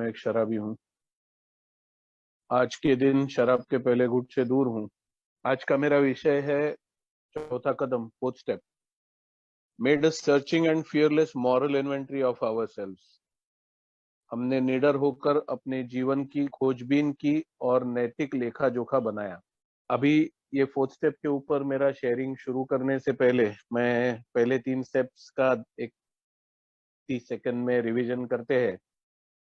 मैं एक शराबी हूँ। आज के दिन शराब के पहले घुट से दूर हूँ। आज का मेरा विषय है चौथा कदम, fourth step. Made a searching and fearless moral inventory of ourselves. हमने निडर होकर अपने जीवन की खोजबीन की और नैतिक लेखा जोखा बनाया। अभी ये फोर्थ स्टेप के ऊपर मेरा शेयरिंग शुरू करने से पहले मैं पहले 3 स्टेप्स का एक 30 सेकंड में रिवीजन करते हैं,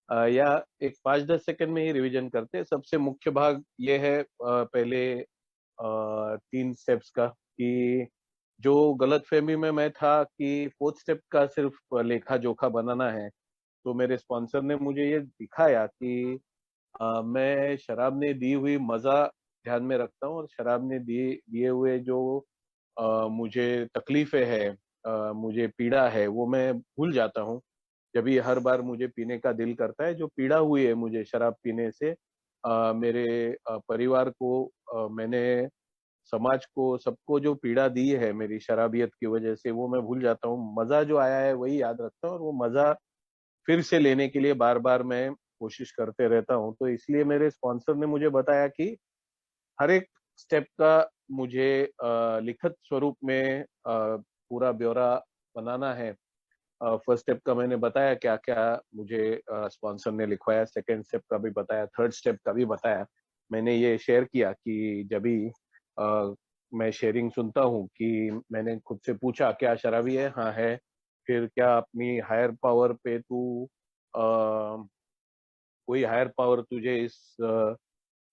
या एक 5-10 सेकंड में ही रिवीजन करते हैं। सबसे मुख्य भाग ये है पहले 3 स्टेप्स का, कि जो गलतफहमी में मैं था कि फोर्थ स्टेप का सिर्फ लेखा जोखा बनाना है, तो मेरे स्पॉन्सर ने मुझे ये दिखाया कि मैं शराब ने दी हुई मजा ध्यान में रखता हूँ, और शराब ने दिए हुए जो मुझे तकलीफें है, मुझे पीड़ा है, वो मैं भूल जाता हूँ। जब ये हर बार मुझे पीने का दिल करता है, जो पीड़ा हुई है मुझे शराब पीने से, मेरे परिवार को, मैंने समाज को, सबको जो पीड़ा दी है मेरी शराबियत की वजह से, वो मैं भूल जाता हूँ। मजा जो आया है वही याद रखता हूँ, और वो मजा फिर से लेने के लिए बार बार मैं कोशिश करते रहता हूँ। तो इसलिए मेरे स्पॉन्सर ने मुझे बताया कि हर एक स्टेप का मुझे लिखित स्वरूप में पूरा ब्यौरा बनाना है। फर्स्ट स्टेप का मैंने बताया क्या क्या मुझे स्पॉन्सर ने लिखवाया, सेकंड स्टेप का भी बताया, थर्ड स्टेप का भी बताया। मैंने ये शेयर किया कि जब भी मैं शेयरिंग सुनता हूँ कि मैंने खुद से पूछा क्या शराबी है, हाँ है, फिर क्या अपनी हायर पावर पे तू कोई हायर पावर तुझे इस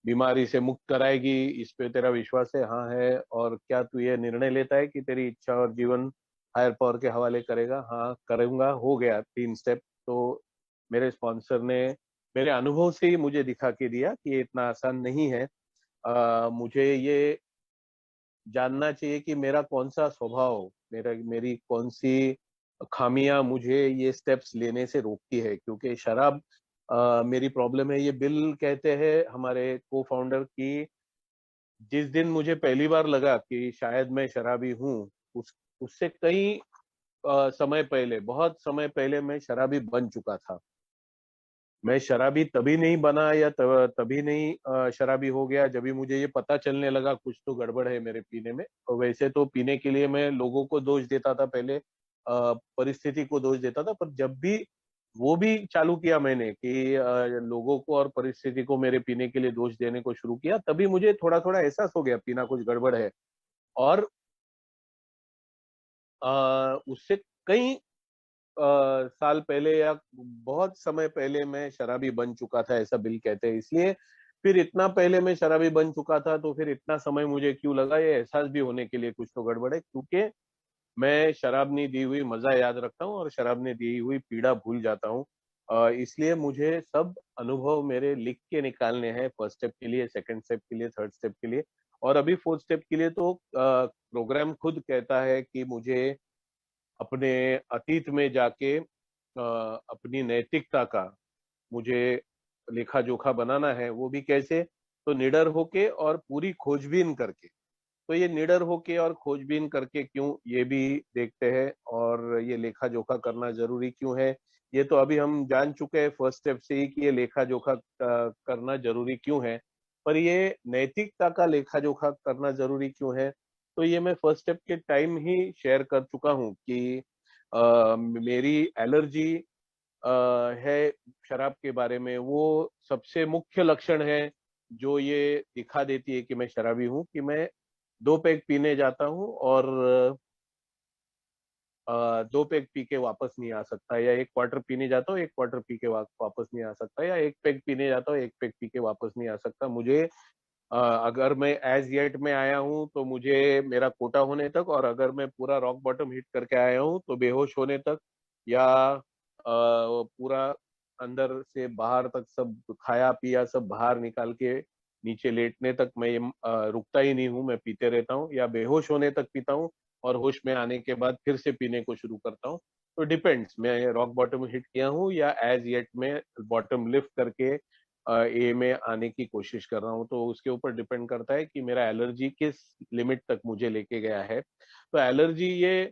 बीमारी से मुक्त कराएगी, इस पे तेरा विश्वास है, हाँ है, और क्या तू ये निर्णय लेता है कि तेरी इच्छा और जीवन हायर पावर के हवाले करेगा, हाँ करूंगा। हो गया 3 स्टेप। तो मेरे स्पॉन्सर ने मेरे अनुभव से ही मुझे दिखा के दिया कि ये इतना आसान नहीं है। मुझे ये जानना चाहिए कि मेरा कौन सा स्वभाव, मेरी कौन सी खामियां मुझे ये स्टेप्स लेने से रोकती है, क्योंकि शराब मेरी प्रॉब्लम है। ये बिल कहते हैं हमारे को फाउंडर की, जिस दिन मुझे पहली बार लगा कि शायद मैं शराबी हूँ, उससे कई समय पहले, बहुत समय पहले मैं शराबी बन चुका था। मैं शराबी तभी नहीं बना, या तभी नहीं शराबी हो गया जब भी मुझे ये पता चलने लगा कुछ तो गड़बड़ है मेरे पीने में। और वैसे तो पीने के लिए मैं लोगों को दोष देता था पहले, परिस्थिति को दोष देता था, पर जब भी वो भी चालू किया मैंने कि लोगों को और परिस्थिति को मेरे पीने के लिए दोष देने को शुरू किया, तभी मुझे थोड़ा थोड़ा एहसास हो गया पीना कुछ गड़बड़ है। और उससे कई साल पहले या बहुत समय पहले मैं शराबी बन चुका था, ऐसा बिल कहते हैं। इसलिए फिर इतना पहले मैं शराबी बन चुका था, तो फिर इतना समय मुझे क्यों लगा ये एहसास भी होने के लिए कुछ तो गड़बड़ है, क्योंकि मैं शराब ने दी हुई मजा याद रखता हूँ और शराब ने दी हुई पीड़ा भूल जाता हूँ। इसलिए मुझे सब अनुभव मेरे लिख के निकालने हैं, फर्स्ट स्टेप के लिए, सेकंड स्टेप के लिए, थर्ड स्टेप के लिए, और अभी फोर्थ स्टेप के लिए। तो प्रोग्राम खुद कहता है कि मुझे अपने अतीत में जाके अपनी नैतिकता का मुझे लेखा जोखा बनाना है। वो भी कैसे? तो निडर होके और पूरी खोजबीन करके। तो ये निडर होके और खोजबीन करके क्यों, ये भी देखते हैं, और ये लेखा जोखा करना जरूरी क्यों है, ये तो अभी हम जान चुके हैं फर्स्ट स्टेप से ही कि ये लेखा जोखा करना जरूरी क्यों है। पर ये नैतिकता का लेखा जोखा करना जरूरी क्यों है, तो ये मैं फर्स्ट स्टेप के टाइम ही शेयर कर चुका हूँ कि मेरी एलर्जी है शराब के बारे में। वो सबसे मुख्य लक्षण है जो ये दिखा देती है कि मैं शराबी हूँ, कि मैं 2 पैग पीने जाता हूँ और 2 पैग पी के वापस नहीं आ सकता, या 1 क्वार्टर पीने जाता हूँ, 1 क्वार्टर पी के वापस नहीं आ सकता, या 1 पैग पीने जाता हूँ, 1 पैग पी के वापस नहीं आ सकता। मुझे अगर मैं एज येट में आया हूँ तो मुझे मेरा कोटा होने तक, और अगर मैं पूरा रॉक बॉटम हिट करके आया हूँ तो बेहोश होने तक, या पूरा अंदर से बाहर तक सब खाया पिया सब बाहर निकाल के नीचे लेटने तक मैं रुकता ही नहीं हूँ, मैं पीते रहता हूँ, या बेहोश होने तक पीता हूँ, और होश में आने के बाद फिर से पीने को शुरू करता हूँ। तो डिपेंड्स, मैं रॉक बॉटम हिट किया हूँ या एज येट में बॉटम लिफ्ट करके ए में आने की कोशिश कर रहा हूँ, तो उसके ऊपर डिपेंड करता है कि मेरा एलर्जी किस लिमिट तक मुझे लेके गया है। तो एलर्जी ये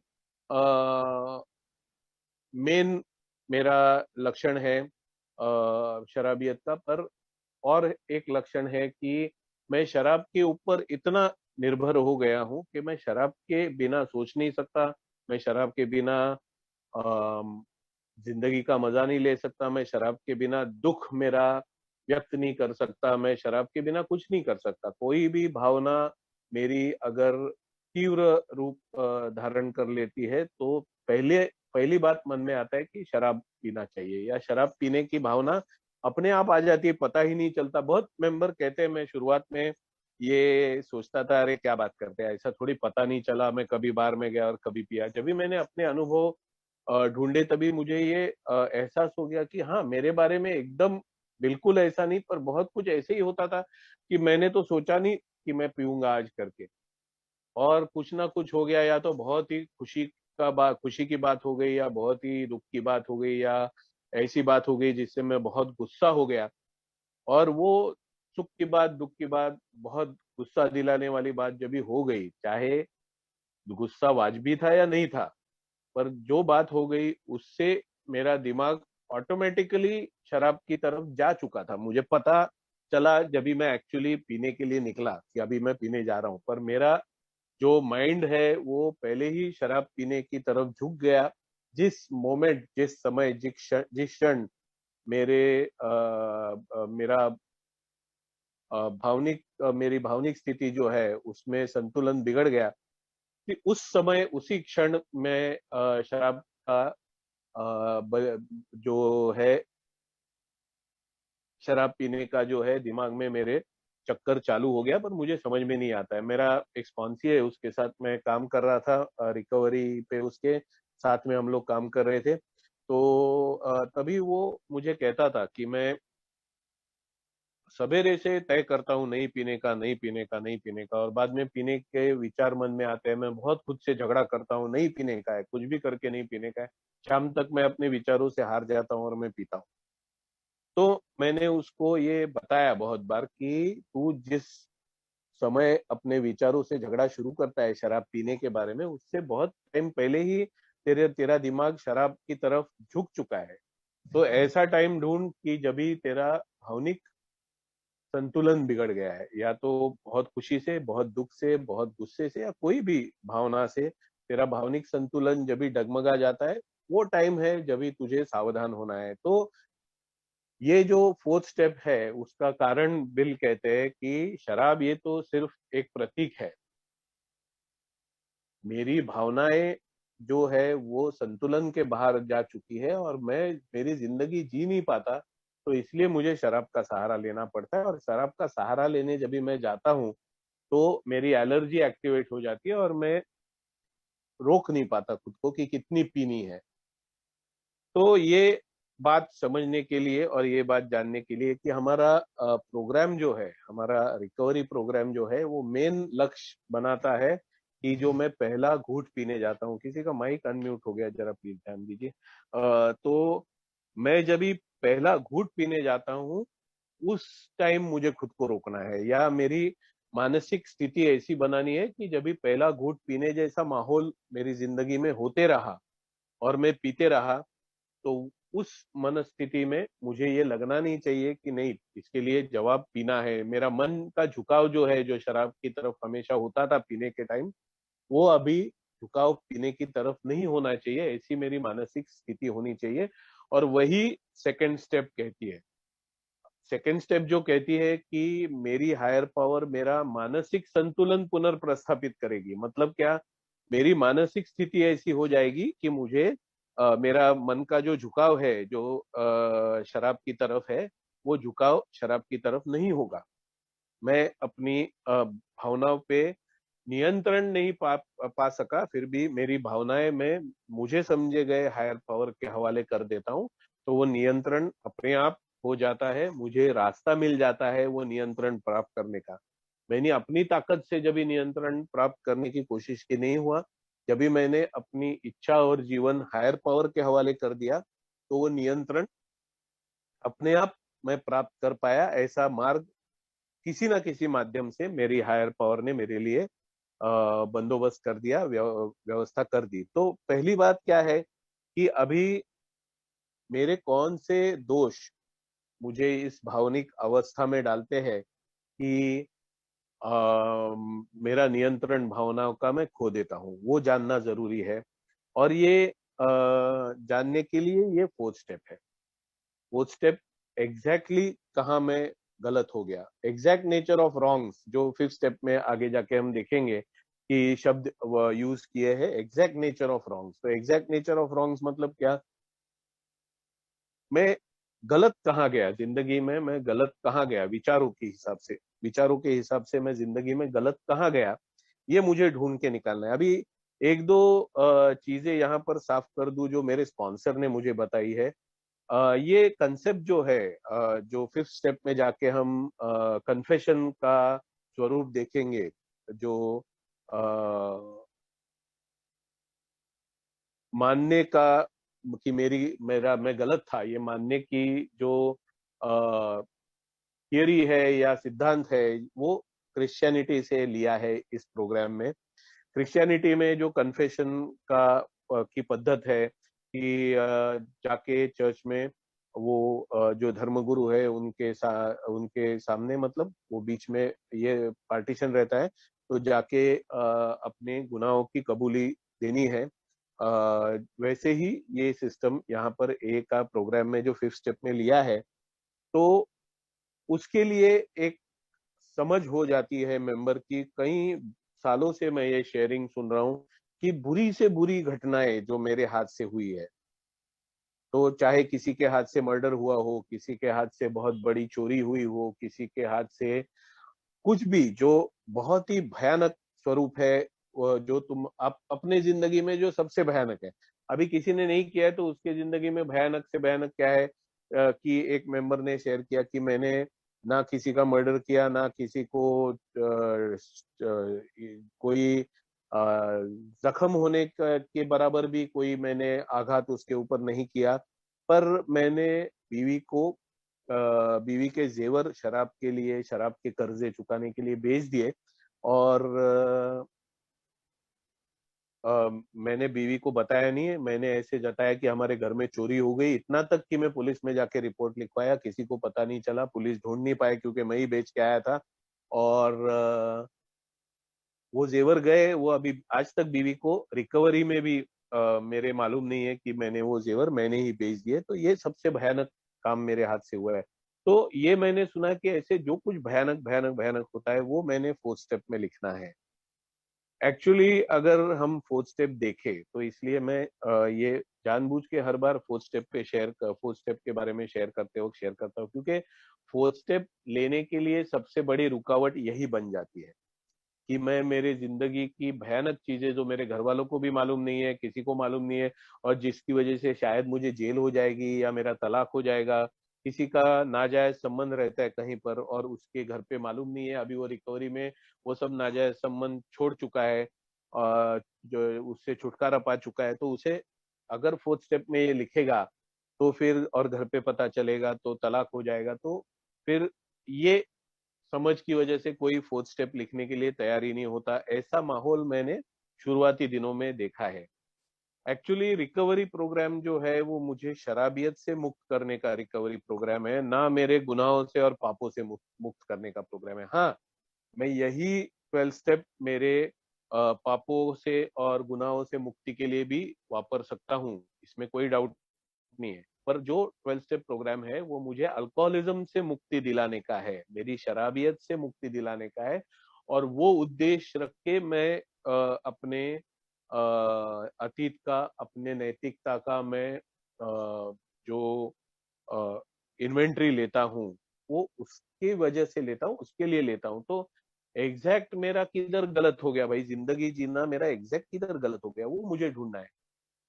मेन मेरा लक्षण है। शराबियत का। पर और एक लक्षण है कि मैं शराब के ऊपर इतना निर्भर हो गया हूँ कि मैं शराब के बिना सोच नहीं सकता, मैं शराब के बिना अम, जिंदगी का मजा नहीं ले सकता, मैं शराब के बिना दुख मेरा व्यक्त नहीं कर सकता, मैं शराब के बिना कुछ नहीं कर सकता। कोई भी भावना मेरी अगर तीव्र रूप धारण कर लेती है तो पहली बात मन में आता है कि शराब पीना चाहिए, या शराब पीने की भावना अपने आप आ जाती है, पता ही नहीं चलता। बहुत मेंबर कहते हैं, मैं शुरुआत में ये सोचता था अरे क्या बात करते हैं, ऐसा थोड़ी, पता नहीं चला, मैं कभी बार में गया और कभी पिया। जब भी मैंने अपने अनुभव ढूंढे तभी मुझे ये एहसास हो गया कि हाँ, मेरे बारे में एकदम बिल्कुल ऐसा नहीं, पर बहुत कुछ ऐसे ही होता था कि मैंने तो सोचा नहीं कि मैं पीऊंगा आज करके, और कुछ ना कुछ हो गया, या तो बहुत ही खुशी की बात हो गई, या बहुत ही दुख की बात हो गई, या ऐसी बात हो गई जिससे मैं बहुत गुस्सा हो गया। और वो सुख की बात, दुख की बात, बहुत गुस्सा दिलाने वाली बात जब भी हो गई, चाहे गुस्सा वाजबी था या नहीं था, पर जो बात हो गई उससे मेरा दिमाग ऑटोमेटिकली शराब की तरफ जा चुका था। मुझे पता चला जब भी मैं एक्चुअली पीने के लिए निकला कि अभी मैं पीने जा रहा हूँ, पर मेरा जो माइंड है वो पहले ही शराब पीने की तरफ झुक गया। जिस मोमेंट, जिस समय, जिस क्षण मेरा मेरी भावनिक स्थिति जो है उसमें संतुलन बिगड़ गया, कि उस समय उसी क्षण में शराब का जो है, शराब पीने का जो है दिमाग में मेरे चक्कर चालू हो गया। पर मुझे समझ में नहीं आता है। मेरा एक स्पॉन्सी है, उसके साथ मैं काम कर रहा था, रिकवरी पे उसके साथ में हम लोग काम कर रहे थे। तो तभी वो मुझे कहता था कि मैं सवेरे से तय करता हूँ नहीं पीने का, नहीं पीने का, नहीं पीने का, और बाद में पीने के विचार मन में आते हैं। मैं बहुत खुद से झगड़ा करता हूँ, नहीं पीने का है, कुछ भी करके नहीं पीने का है। शाम तक मैं अपने विचारों से हार जाता हूँ और मैं पीता हूँ। तो मैंने उसको ये बताया बहुत बार कि तू जिस समय अपने विचारों से झगड़ा शुरू करता है शराब पीने के बारे में, उससे बहुत टाइम पहले ही तेरा दिमाग शराब की तरफ झुक चुका है। तो ऐसा टाइम ढूंढ कि जब भी तेरा भावनिक संतुलन बिगड़ गया है, या तो बहुत खुशी से, बहुत दुख से, बहुत गुस्से से, या कोई भी भावना से तेरा भावनिक संतुलन जब भी डगमगा जाता है, वो टाइम है जब भी तुझे सावधान होना है। तो ये जो फोर्थ स्टेप है उसका कारण बिल कहते हैं कि शराब ये तो सिर्फ एक प्रतीक है। मेरी भावनाएं जो है वो संतुलन के बाहर जा चुकी है, और मैं मेरी जिंदगी जी नहीं पाता। तो इसलिए मुझे शराब का सहारा लेना पड़ता है, और शराब का सहारा लेने जब भी मैं जाता हूँ तो मेरी एलर्जी एक्टिवेट हो जाती है, और मैं रोक नहीं पाता खुद को कि कितनी पीनी है। तो ये बात समझने के लिए और ये बात जानने के लिए कि हमारा प्रोग्राम जो है, हमारा रिकवरी प्रोग्राम जो है, वो मेन लक्ष्य बनाता है कि जो मैं पहला घूंट पीने जाता हूँ। किसी का माइक अनम्यूट हो गया, जरा प्लीज ध्यान दीजिए। तो मैं जब भी पहला घूंट पीने जाता हूँ, उस टाइम मुझे खुद को रोकना है, या मेरी मानसिक स्थिति ऐसी बनानी है कि जब भी पहला घूंट पीने जैसा माहौल मेरी जिंदगी में होते रहा और मैं पीते रहा, तो उस मनस्थिति में मुझे ये लगना नहीं चाहिए कि नहीं, इसके लिए जवाब पीना है। मेरा मन का झुकाव जो है, जो शराब की तरफ हमेशा होता था पीने के टाइम, वो अभी झुकाव पीने की तरफ नहीं होना चाहिए। ऐसी मेरी मानसिक स्थिति होनी चाहिए। और वही सेकंड स्टेप कहती है। सेकंड स्टेप जो कहती है कि मेरी हायर पावर मेरा मानसिक संतुलन पुनर्प्रस्थापित करेगी। मतलब क्या? मेरी मानसिक स्थिति ऐसी हो जाएगी कि मुझे मेरा मन का जो झुकाव है, जो शराब की तरफ है, वो झुकाव शराब की तरफ नहीं होगा। मैं अपनी भावनाओं पे नियंत्रण नहीं पा सका, फिर भी मेरी भावनाएं मैं मुझे समझे गए हायर पावर के हवाले कर देता हूँ। तो वो नियंत्रण अपने आप हो जाता है, मुझे रास्ता मिल जाता है वो नियंत्रण प्राप्त करने का। मैंने अपनी ताकत से जब भी नियंत्रण प्राप्त करने की कोशिश की नहीं हुआ, जब भी मैंने अपनी इच्छा और जीवन हायर पावर के हवाले कर दिया, तो वो नियंत्रण अपने आप मैं प्राप्त कर पाया। ऐसा मार्ग किसी ना किसी माध्यम से मेरी हायर पावर ने मेरे लिए बंदोबस्त कर दिया, व्यवस्था कर दी। तो पहली बात क्या है कि अभी मेरे कौन से दोष मुझे इस भावनिक अवस्था में डालते हैं कि मेरा नियंत्रण भावनाओं का मैं खो देता हूँ, वो जानना जरूरी है। और ये जानने के लिए ये फोर्थ स्टेप है। फोर्थ स्टेप एग्जैक्टली कहाँ मैं गलत हो गया, एग्जैक्ट नेचर ऑफ रॉन्ग्स, जो फिफ्थ स्टेप में आगे जाके हम देखेंगे कि शब्द यूज किए हैं, एग्जैक्ट नेचर ऑफ रॉन्ग्स। तो एग्जैक्ट नेचर ऑफ रॉन्ग्स मतलब क्या, मैं गलत कहाँ गया जिंदगी में, मैं गलत कहाँ गया विचारों के हिसाब से, विचारों के हिसाब से मैं जिंदगी में गलत कहाँ गया, ये मुझे ढूंढ के निकालना है। अभी एक दो चीजें यहाँ पर साफ कर दूं जो मेरे स्पॉन्सर ने मुझे बताई है। ये कंसेप्ट जो है, जो फिफ्थ स्टेप में जाके हम कन्फेशन का स्वरूप देखेंगे, जो मानने का कि मैं गलत था, ये मानने की जो थियरी है या सिद्धांत है, वो क्रिश्चियनिटी से लिया है इस प्रोग्राम में। क्रिश्चियनिटी में जो कन्फेशन का की पद्धत है कि जाके चर्च में वो जो धर्मगुरु है उनके सामने, मतलब वो बीच में ये पार्टीशन रहता है, तो जाके अपने गुनाहों की कबूली देनी है। वैसे ही ये सिस्टम यहाँ पर ए का प्रोग्राम में जो फिफ्थ स्टेप में लिया है, तो उसके लिए एक समझ हो जाती है मेंबर की। कई सालों से मैं ये शेयरिंग सुन रहा हूँ कि बुरी से बुरी घटनाएं जो मेरे हाथ से हुई है, तो चाहे किसी के हाथ से मर्डर हुआ हो, किसी के हाथ से बहुत बड़ी चोरी हुई हो, किसी के हाथ से कुछ भी जो बहुत ही भयानक स्वरूप है, जो तुम आप अपने जिंदगी में जो सबसे भयानक है, अभी किसी ने नहीं किया है तो उसके जिंदगी में भयानक से भयानक क्या है, कि एक मेंबर ने शेयर किया कि मैंने ना किसी का मर्डर किया, ना किसी को कोई जख्म होने के बराबर भी कोई मैंने आघात उसके ऊपर नहीं किया, पर मैंने बीवी को बीवी के जेवर शराब के लिए, शराब के कर्जे चुकाने के लिए बेच दिए। और मैंने बीवी को बताया नहीं है, मैंने ऐसे जताया कि हमारे घर में चोरी हो गई, इतना तक कि मैं पुलिस में जाके रिपोर्ट लिखवाया, किसी को पता नहीं चला, पुलिस ढूंढ नहीं पाए क्योंकि मैं ही बेच के आया था। और वो जेवर गए, वो अभी आज तक बीवी को रिकवरी में भी मेरे मालूम नहीं है कि मैंने वो जेवर मैंने ही बेच दिए। तो ये सबसे भयानक काम मेरे हाथ से हुआ है। तो ये मैंने सुना कि ऐसे जो कुछ भयानक भयानक भयानक होता है वो मैंने फोर्थ स्टेप में लिखना है। एक्चुअली अगर हम फोर्थ स्टेप देखें तो इसलिए मैं ये जानबूझ के हर बार फोर्थ स्टेप के बारे में शेयर करते वक्त शेयर करता हूँ, क्योंकि फोर्थ स्टेप लेने के लिए सबसे बड़ी रुकावट यही बन जाती है कि मैं मेरे जिंदगी की भयानक चीजें जो मेरे घर वालों को भी मालूम नहीं है, किसी को मालूम नहीं है, और जिसकी वजह से शायद मुझे जेल हो जाएगी या मेरा तलाक हो जाएगा, किसी का नाजायज संबंध रहता है कहीं पर और उसके घर पे मालूम नहीं है, अभी वो रिकवरी में वो सब नाजायज संबंध छोड़ चुका है, जो उससे छुटकारा पा चुका है, तो उसे अगर फोर्थ स्टेप में ये लिखेगा तो फिर, और घर पे पता चलेगा तो तलाक हो जाएगा, तो फिर ये समझ की वजह से कोई फोर्थ स्टेप लिखने के लिए तैयार ही नहीं होता। ऐसा माहौल मैंने शुरुआती दिनों में देखा है। एक्चुअली रिकवरी प्रोग्राम जो है वो मुझे शराबियत से मुक्त करने का रिकवरी प्रोग्राम है, ना मेरे गुनाहों से और पापों से मुक्त करने का प्रोग्राम है। हाँ, मैं यही 12 स्टेप मेरे पापों से और गुनाहों से मुक्ति के लिए भी वापर सकता हूँ, इसमें कोई डाउट नहीं है। पर जो 12 स्टेप प्रोग्राम है वो मुझे अल्कोहलिज्म से मुक्ति दिलाने का है, मेरी शराबियत से मुक्ति दिलाने का है। और वो उद्देश्य रख के मैं अपने अतीत का, अपने नैतिकता का मैं जो इन्वेंट्री लेता हूँ, वो उसकी वजह से लेता हूँ, उसके लिए लेता हूँ। तो एग्जैक्ट मेरा किधर गलत हो गया भाई, जिंदगी जीना मेरा एग्जैक्ट किधर गलत हो गया, वो मुझे ढूंढना है।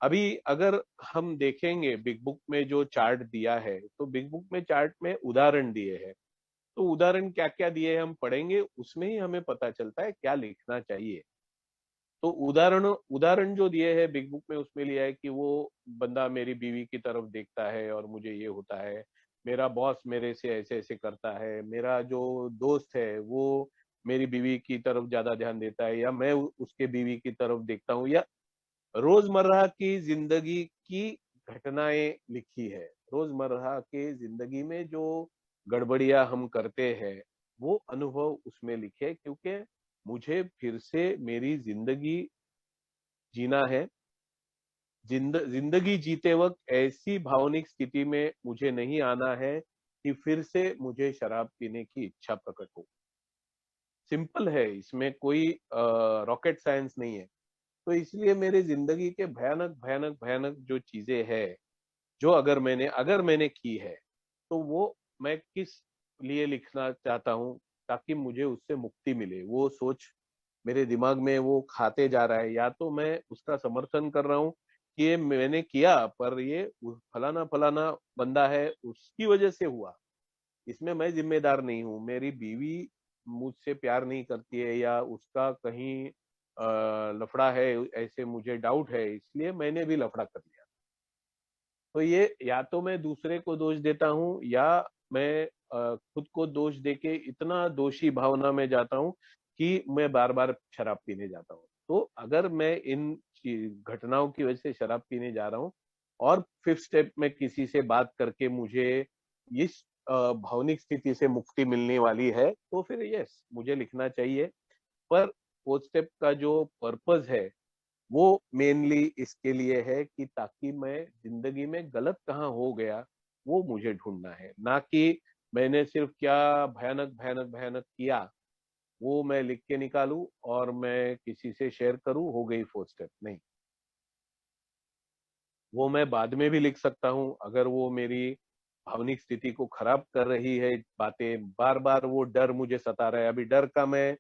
अभी अगर हम देखेंगे बिग बुक में जो चार्ट दिया है, तो बिग बुक में चार्ट में उदाहरण दिए हैं, तो उदाहरण क्या क्या दिए हैं हम पढ़ेंगे, उसमें ही हमें पता चलता है क्या लिखना चाहिए। तो उदाहरण उदाहरण जो दिए हैं बिग बुक में, उसमें लिया है कि वो बंदा मेरी बीवी की तरफ देखता है और मुझे ये होता है, मेरा बॉस मेरे से ऐसे ऐसे करता है, मेरा जो दोस्त है वो मेरी बीवी की तरफ ज्यादा ध्यान देता है, या मैं उसके बीवी की तरफ देखता हूँ, या रोजमर्रा की जिंदगी की घटनाएं लिखी है। रोजमर्रा के जिंदगी में जो गड़बड़ियां हम करते हैं वो अनुभव उसमें लिखे, क्योंकि मुझे फिर से मेरी जिंदगी जीना है। जिंदगी जीते वक्त ऐसी भावनिक स्थिति में मुझे नहीं आना है कि फिर से मुझे शराब पीने की इच्छा प्रकट हो। सिंपल है, इसमें कोई रॉकेट साइंस नहीं है। तो इसलिए मेरे जिंदगी के भयानक भयानक भयानक जो चीजें हैं, जो अगर मैंने की है, तो वो मैं किस लिए लिखना चाहता हूँ, ताकि मुझे उससे मुक्ति मिले। वो सोच मेरे दिमाग में वो खाते जा रहा है, या तो मैं उसका समर्थन कर रहा हूँ कि ये मैंने किया, पर ये फलाना फलाना बंदा है उसकी वजह से हुआ, इसमें मैं जिम्मेदार नहीं हूँ। मेरी बीवी मुझसे प्यार नहीं करती है, या उसका कहीं लफड़ा है, ऐसे मुझे डाउट है, इसलिए मैंने भी लफड़ा कर लिया। तो ये या तो मैं दूसरे को दोष देता हूँ, या मैं खुद को दोष देके इतना दोषी भावना में जाता हूँ कि मैं बार बार शराब पीने जाता हूँ। तो अगर मैं इन घटनाओं की वजह से शराब पीने जा रहा हूँ, और फिफ्थ स्टेप में किसी से बात करके मुझे इस भावनिक स्थिति से मुक्ति मिलने वाली है, तो फिर यस, मुझे लिखना चाहिए। पर फोर्थ स्टेप का जो पर्पस है वो मेनली इसके लिए है कि ताकि मैं जिंदगी में गलत कहाँ हो गया वो मुझे ढूंढना है, ना कि मैंने सिर्फ क्या भयानक भयानक भयानक किया वो मैं लिख के निकालूं और मैं किसी से शेयर करूं, हो गई फोर्थ स्टेप। नहीं, वो मैं बाद में भी लिख सकता हूँ। अगर वो मेरी भावनिक स्थिति को खराब कर रही है बातें, बार बार वो डर मुझे सता रहा है, अभी डर का मैं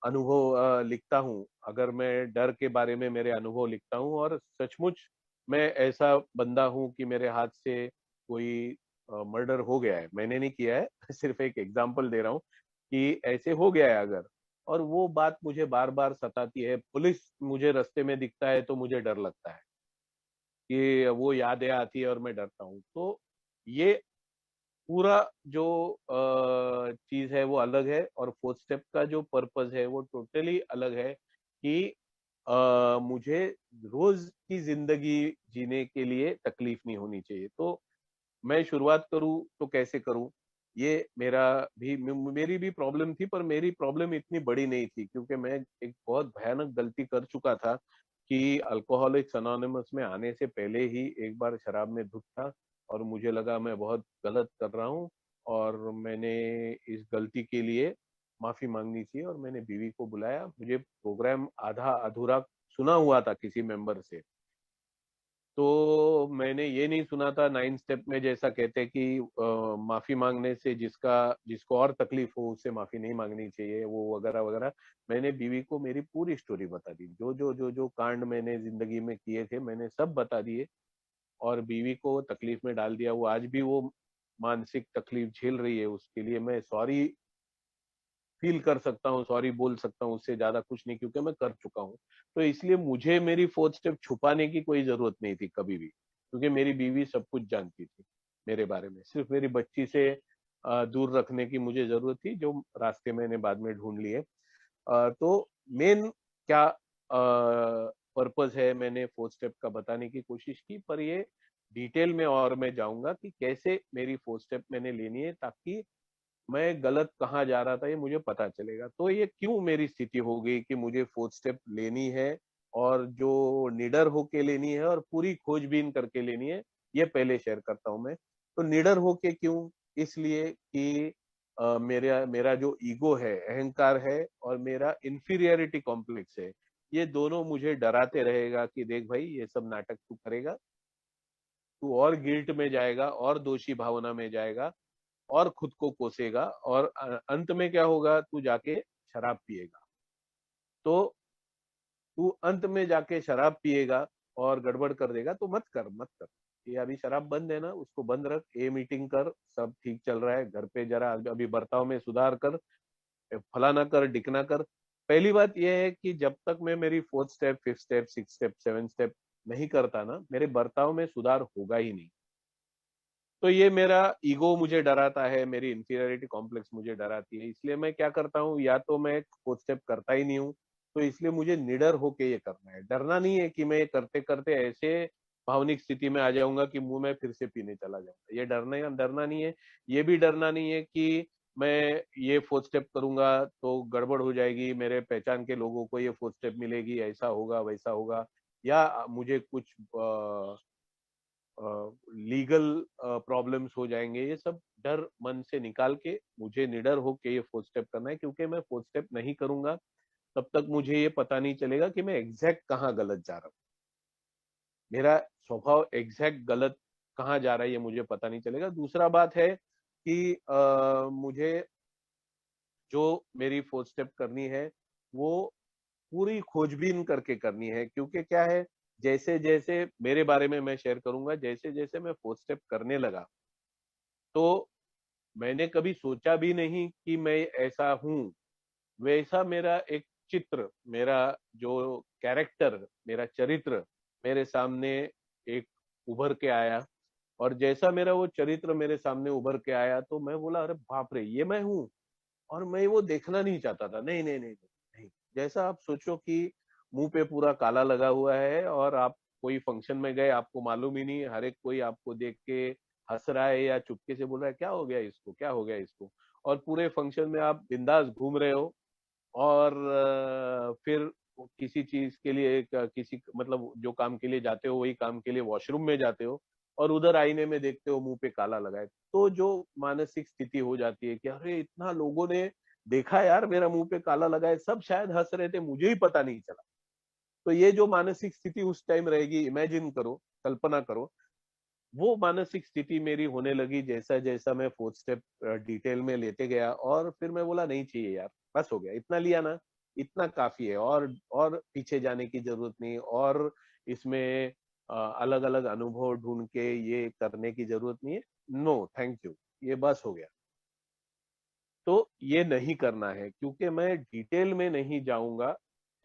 अनुभव लिखता हूँ। अगर मैं डर के बारे में मेरे अनुभव लिखता हूँ, और सचमुच मैं ऐसा बंदा हूँ कि मेरे हाथ से कोई मर्डर हो गया है, मैंने नहीं किया है सिर्फ एक एग्जांपल दे रहा हूँ कि ऐसे हो गया है अगर, और वो बात मुझे बार बार सताती है, पुलिस मुझे रास्ते में दिखता है तो मुझे डर लगता है कि वो यादें आती है और मैं डरता हूँ। तो ये पूरा जो चीज है वो अलग है, और फोर्थ स्टेप का जो पर्पस है वो टोटली अलग है कि मुझे रोज की जिंदगी जीने के लिए तकलीफ नहीं होनी चाहिए। तो मैं शुरुआत करूं तो कैसे करूं, ये मेरी भी प्रॉब्लम थी, पर मेरी प्रॉब्लम इतनी बड़ी नहीं थी, क्योंकि मैं एक बहुत भयानक गलती कर चुका था कि अल्कोहलिक्स अनोनिमस में आने से पहले ही एक बार शराब में धुत था, और मुझे लगा मैं बहुत गलत कर रहा हूँ, और मैंने इस गलती के लिए माफी मांगनी चाहिए। और मैंने बीवी को बुलाया, मुझे प्रोग्राम आधा अधूरा सुना हुआ था किसी मेंबर से, तो मैंने ये नहीं सुना था नाइन स्टेप में जैसा कहते कि माफी मांगने से जिसको और तकलीफ हो उससे माफी नहीं मांगनी चाहिए, वो वगैरह वगैरह। मैंने बीवी को मेरी पूरी स्टोरी बता दी, जो कांड मैंने जिंदगी में किए थे मैंने सब बता दिए, और बीवी को तकलीफ में डाल दिया। वो आज भी वो मानसिक तकलीफ झेल रही है, उसके लिए मैं सॉरी फील कर सकता हूँ, सॉरी बोल सकता हूँ, उससे ज्यादा कुछ नहीं, क्योंकि मैं कर चुका हूँ। तो इसलिए मुझे मेरी फोर्थ स्टेप छुपाने की कोई जरूरत नहीं थी कभी भी, क्योंकि मेरी बीवी सब कुछ जानती थी मेरे बारे में। सिर्फ मेरी बच्ची से दूर रखने की मुझे जरूरत थी, जो रास्ते मैंने बाद में ढूंढ लिए। तो मेन क्या पर्पस है, मैंने फोर्थ स्टेप का बताने की कोशिश की, पर ये डिटेल में और मैं जाऊंगा कि कैसे मेरी फोर्थ स्टेप मैंने लेनी है, ताकि मैं गलत कहाँ जा रहा था ये मुझे पता चलेगा। तो ये क्यों मेरी स्थिति हो गई कि मुझे फोर्थ स्टेप लेनी है, और जो निडर होके लेनी है और पूरी खोजबीन करके लेनी है, ये पहले शेयर करता हूं मैं। तो निडर होके क्यों, इसलिए कि मेरा मेरा जो ईगो है, अहंकार है, और मेरा इंफीरियरिटी कॉम्प्लेक्स है, ये दोनों मुझे डराते रहेगा कि देख भाई ये सब नाटक तू करेगा, तू और गिल्ट में जाएगा और दोषी भावना में जाएगा और खुद को कोसेगा, और अंत में क्या होगा, तू जाके शराब पिएगा। तो तू अंत में जाके शराब पिएगा और गड़बड़ कर देगा, तो मत कर मत कर। ये अभी शराब बंद है ना, उसको बंद रख, ये मीटिंग कर, सब ठीक चल रहा है, घर पे जरा अभी बर्ताव में सुधार कर, फलाना कर डिकना कर। पहली बात यह है कि जब तक मैं मेरी fourth step, fifth step, six step, seven step नहीं करता ना, मेरे बर्ताव में सुधार होगा ही नहीं। तो ये मेरा ईगो मुझे डराता है, मेरी इंफीरियरिटी कॉम्प्लेक्स मुझे डराती है, इसलिए मैं क्या करता हूँ, या तो मैं फोर्थ स्टेप करता ही नहीं हूँ। तो इसलिए मुझे निडर होके ये करना है, डरना नहीं है कि मैं करते करते ऐसे भावनिक स्थिति में आ जाऊंगा कि मुंह में फिर से पीने चला जाऊंगा। ये डरना नहीं है। ये भी डरना नहीं है कि मैं ये फोर्थ स्टेप करूंगा तो गड़बड़ हो जाएगी, मेरे पहचान के लोगों को ये फोर्थ स्टेप मिलेगी, ऐसा होगा वैसा होगा, या मुझे कुछ लीगल प्रॉब्लम्स हो जाएंगे। ये सब डर मन से निकाल के मुझे निडर होके ये फोर्थ स्टेप करना है, क्योंकि मैं फोर्थ स्टेप नहीं करूंगा तब तक मुझे ये पता नहीं चलेगा कि मैं एग्जैक्ट कहाँ गलत जा रहा हूँ। मेरा स्वभाव एग्जैक्ट गलत कहाँ जा रहा है ये मुझे पता नहीं चलेगा। दूसरा बात है कि मुझे जो मेरी फोर्थ स्टेप करनी है वो पूरी खोजबीन करके करनी है, क्योंकि क्या है, जैसे जैसे मेरे बारे में मैं शेयर करूंगा, जैसे जैसे मैं फोर्थ स्टेप करने लगा तो मैंने कभी सोचा भी नहीं कि मैं ऐसा हूं। वैसा मेरा एक चित्र, मेरा जो कैरेक्टर, मेरा चरित्र मेरे सामने एक उभर के आया। और जैसा मेरा वो चरित्र मेरे सामने उभर के आया तो मैं बोला, अरे बाप रे, ये मैं हूँ। और मैं वो देखना नहीं चाहता था। नहीं नहीं नहीं नहीं, नहीं। जैसा आप सोचो कि मुंह पे पूरा काला लगा हुआ है और आप कोई फंक्शन में गए, आपको मालूम ही नहीं, हर एक कोई आपको देख के हंस रहा है या चुपके से बोल रहा है क्या हो गया इसको, क्या हो गया इसको। और पूरे फंक्शन में आप बिंदास घूम रहे हो और फिर किसी चीज के लिए किसी मतलब जो काम के लिए जाते हो वही काम के लिए वॉशरूम में जाते हो और उधर आईने में देखते हो मुंह पे काला लगा है, तो जो मानसिक स्थिति हो जाती है कि अरे इतना लोगों ने देखा यार मेरा मुंह पे काला लगा है, सब शायद हंस रहे थे, मुझे ही पता नहीं चला। तो ये जो मानसिक स्थिति उस टाइम रहेगी, इमेजिन करो, कल्पना करो। वो मानसिक स्थिति मेरी होने लगी जैसा जैसा मैं फोर्थ स्टेप डिटेल में लेते गया। और फिर मैं बोला नहीं चाहिए यार, बस हो गया, इतना लिया ना, इतना काफी है, और पीछे जाने की जरूरत नहीं, और इसमें अलग अलग अनुभव ढूंढ के ये करने की जरूरत नहीं है। नो थैंक यू, ये बस हो गया। तो ये नहीं करना है, क्योंकि मैं डिटेल में नहीं जाऊंगा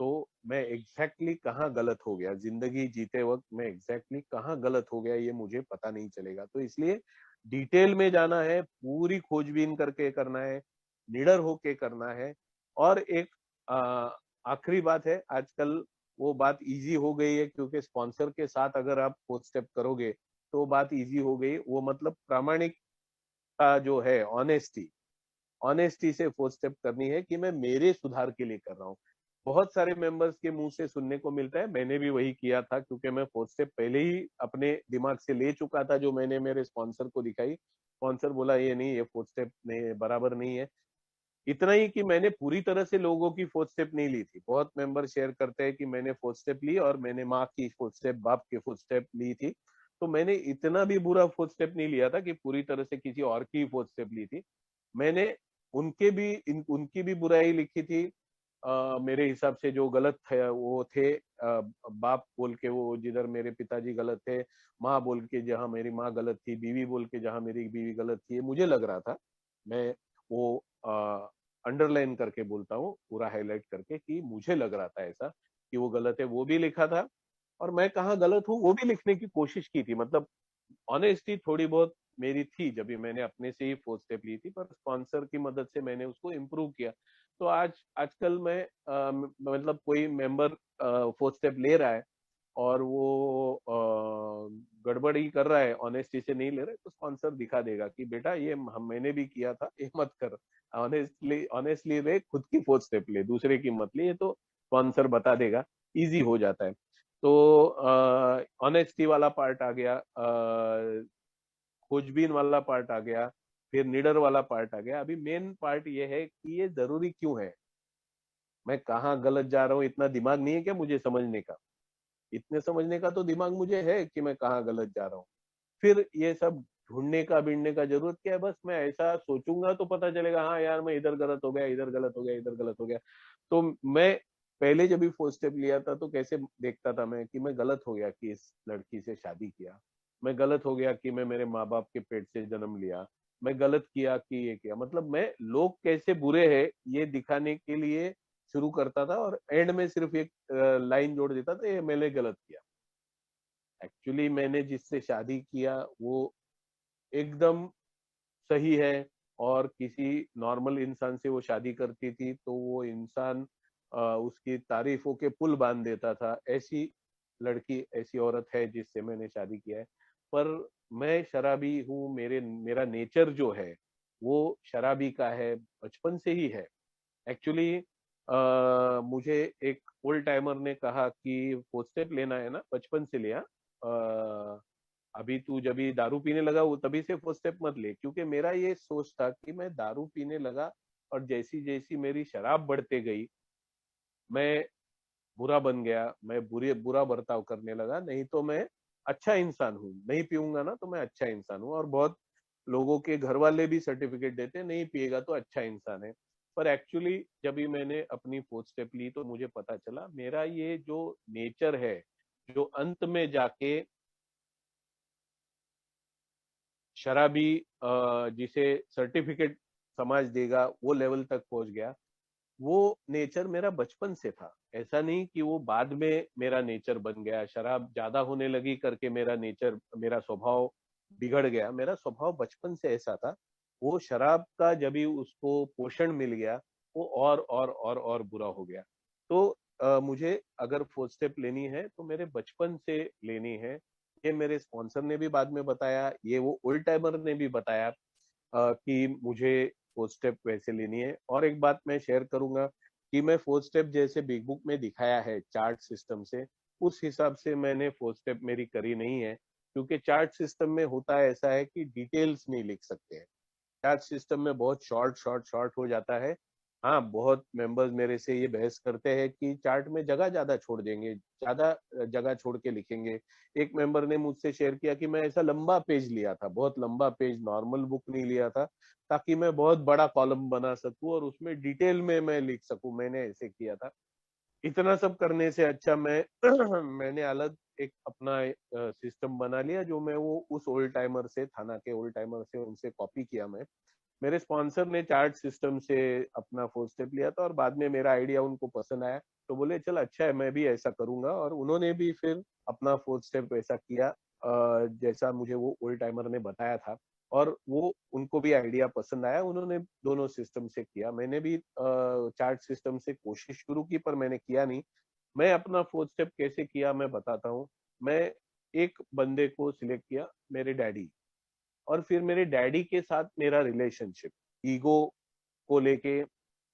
तो मैं एग्जैक्टली कहाँ गलत हो गया, जिंदगी जीते वक्त मैं एग्जैक्टली कहाँ गलत हो गया ये मुझे पता नहीं चलेगा। तो इसलिए डिटेल में जाना है, पूरी खोजबीन करके करना है, निडर होके करना है। और एक आखिरी बात है, आजकल वो बात इजी हो गई है, क्योंकि स्पॉन्सर के साथ अगर आप फोर्थ स्टेप करोगे तो बात इजी हो गई। वो मतलब प्रामाणिकता जो है, ऑनेस्टी, ऑनेस्टी से फोर्थ स्टेप करनी है कि मैं मेरे सुधार के लिए कर रहा हूँ। बहुत सारे मेंबर्स के मुंह से सुनने को मिलता है, मैंने भी वही किया था, क्योंकि मैं फोर्थ स्टेप पहले ही अपने दिमाग से ले चुका था जो मैंने मेरे स्पॉन्सर को दिखाई। स्पॉन्सर बोला ये नहीं, ये फोर्थ स्टेप नहीं, बराबर नहीं है। इतना ही कि मैंने पूरी तरह से लोगों की फोर्थ स्टेप नहीं ली थी। बहुत मेंबर शेयर करते हैं कि मैंने फोर्थ स्टेप ली और मैंने माँ की फोर्थ स्टेप, बाप की फोर्थ स्टेप ली थी। तो मैंने इतना भी बुरा फोर्थ स्टेप नहीं लिया था कि पूरी तरह से किसी और की फोर्थ स्टेप ली थी। मैंने उनकी भी बुराई लिखी थी। मेरे हिसाब से जो गलत थे वो थे, बाप बोल के वो जिधर मेरे पिताजी गलत थे, माँ बोल के जहाँ मेरी माँ गलत थी, बीवी बोल के जहाँ मेरी बीवी गलत थी, मुझे लग रहा था। मैं वो अंडरलाइन करके बोलता हूँ, पूरा हाईलाइट करके, कि मुझे लग रहा था ऐसा कि वो गलत है, वो भी लिखा था। और मैं कहाँ गलत हूँ वो भी लिखने की कोशिश की थी। मतलब ऑनेस्टी थोड़ी बहुत मेरी थी जब भी मैंने अपने से ही फोर्थ स्टेप ली थी, पर स्पॉन्सर की मदद से मैंने उसको इम्प्रूव किया। तो आजकल मैं मतलब कोई मेंबर फोर्थ स्टेप ले रहा है और वो गड़बड़ी कर रहा है, ऑनेस्टी से नहीं ले रहा है, तो स्पॉन्सर दिखा देगा कि बेटा ये हम मैंने भी किया था, ये मत कर। ऑनेस्टली ऑनेस्टली रे, खुद की फोर्थ स्टेप ले, दूसरे की मत ले, ये तो स्पॉन्सर बता देगा। इजी हो जाता है। तो ऑनेस्टी वाला पार्ट आ गया, खोजबीन वाला पार्ट आ गया, फिर निडर वाला पार्ट आ गया। अभी मेन पार्ट ये है कि ये जरूरी क्यों है, मैं कहाँ गलत जा रहा हूँ, इतना दिमाग नहीं है क्या मुझे समझने का। इतने समझने का तो दिमाग मुझे है कि मैं कहाँ गलत जा रहा हूँ। फिर ये सब ढूंढने का बीढ़ने का जरूरत क्या है, बस मैं ऐसा सोचूंगा तो पता चलेगा, हाँ यार मैं इधर गलत हो गया, इधर गलत हो गया, इधर गलत हो गया। तो मैं पहले जब भी फर्स्ट स्टेप लिया था तो कैसे देखता था मैं कि मैं गलत हो गया कि इस लड़की से शादी किया, मैं गलत हो गया कि मैं मेरे माँ बाप के पेट से जन्म लिया, मैं गलत किया कि ये किया। मतलब मैं लोग कैसे बुरे हैं ये दिखाने के लिए शुरू करता था और एंड में सिर्फ एक लाइन जोड़ देता था, ये मैंने गलत किया। एक्चुअली मैंने जिससे शादी किया वो एकदम सही है, और किसी नॉर्मल इंसान से वो शादी करती थी तो वो इंसान उसकी तारीफों के पुल बांध देता था। ऐसी लड़की, ऐसी औरत है जिससे मैंने शादी किया है, पर मैं शराबी हूँ, मेरा नेचर जो है वो शराबी का है, बचपन से ही है। एक्चुअली मुझे एक ओल्ड टाइमर ने कहा कि फोर्थ स्टेप लेना है ना, बचपन से लिया। अभी तू जब भी दारू पीने लगा वो तभी से फोर्थ स्टेप मत ले, क्योंकि मेरा ये सोच था कि मैं दारू पीने लगा और जैसी जैसी मेरी शराब बढ़ते गई, मैं बुरा बन गया, मैं बुरा बर्ताव करने लगा। नहीं तो मैं अच्छा इंसान हूँ, नहीं पीऊंगा ना तो मैं अच्छा इंसान हूँ, और बहुत लोगों के घर वाले भी सर्टिफिकेट देते हैं, नहीं पिएगा तो अच्छा इंसान है। पर एक्चुअली जब भी मैंने अपनी फोर्थ स्टेप ली तो मुझे पता चला मेरा ये जो नेचर है, जो अंत में जाके शराबी जिसे सर्टिफिकेट समाज देगा वो लेवल तक पहुंच गया, वो नेचर मेरा बचपन से था। ऐसा नहीं कि वो बाद में मेरा नेचर बन गया, शराब ज्यादा होने लगी करके मेरा नेचर, मेरा स्वभाव बिगड़ गया। मेरा स्वभाव बचपन से ऐसा था। वो शराब का जब भी उसको पोषण मिल गया, वो और बुरा हो गया। तो मुझे अगर फोर्थ स्टेप लेनी है तो मेरे बचपन से लेनी है। ये मेरे स्पॉन्सर ने भी बाद में बताया, ये वो ओल्ड टाइमर ने भी बताया कि मुझे फोर्थ स्टेप वैसे लेनी है। और एक बात मैं शेयर करूंगा कि मैं फोर्थ स्टेप जैसे बिग बुक में दिखाया है चार्ट सिस्टम से, उस हिसाब से मैंने फोर्थ स्टेप मेरी करी नहीं है, क्योंकि चार्ट सिस्टम में होता है ऐसा है कि डिटेल्स नहीं लिख सकते हैं। टैक्स सिस्टम में बहुत शॉर्ट हो जाता है। हाँ, बहुत मेंबर्स मेरे से ये बहस करते हैं कि चार्ट में जगह ज्यादा छोड़ देंगे, ज्यादा जगह छोड़ के लिखेंगे। एक मेंबर ने मुझसे शेयर किया कि मैं ऐसा लंबा पेज लिया था, बहुत लंबा पेज, नॉर्मल बुक नहीं लिया था, ताकि मैं बहुत बड़ा कॉलम बना सकूं और उसमें डिटेल में मैं लिख सकूं। मैंने ऐसे किया था। इतना सब करने से अच्छा मैं मैंने अलग एक अपना सिस्टम बना लिया, जो मैं वो उस ओल्ड टाइमर से, थाना के ओल्ड टाइमर से, उनसे कॉपी किया मैं। मेरे स्पॉन्सर ने चार्ट सिस्टम से अपना फोर्थ स्टेप लिया था और बाद में मेरा आइडिया उनको पसंद आया, तो बोले चल अच्छा है, मैं भी ऐसा करूंगा। और उन्होंने भी फिर अपना फोर्थ स्टेप वैसा किया जैसा मुझे वो ओल्ड टाइमर ने बताया था। और वो उनको भी आइडिया पसंद आया, उन्होंने दोनों सिस्टम से किया। मैंने भी चार्ट सिस्टम से कोशिश शुरू की पर मैंने किया नहीं। मैं अपना फोर्थ स्टेप कैसे किया मैं बताता हूँ। मैं एक बंदे को सिलेक्ट किया, मेरे डैडी। और फिर मेरे डैडी के साथ मेरा रिलेशनशिप, ईगो को लेके,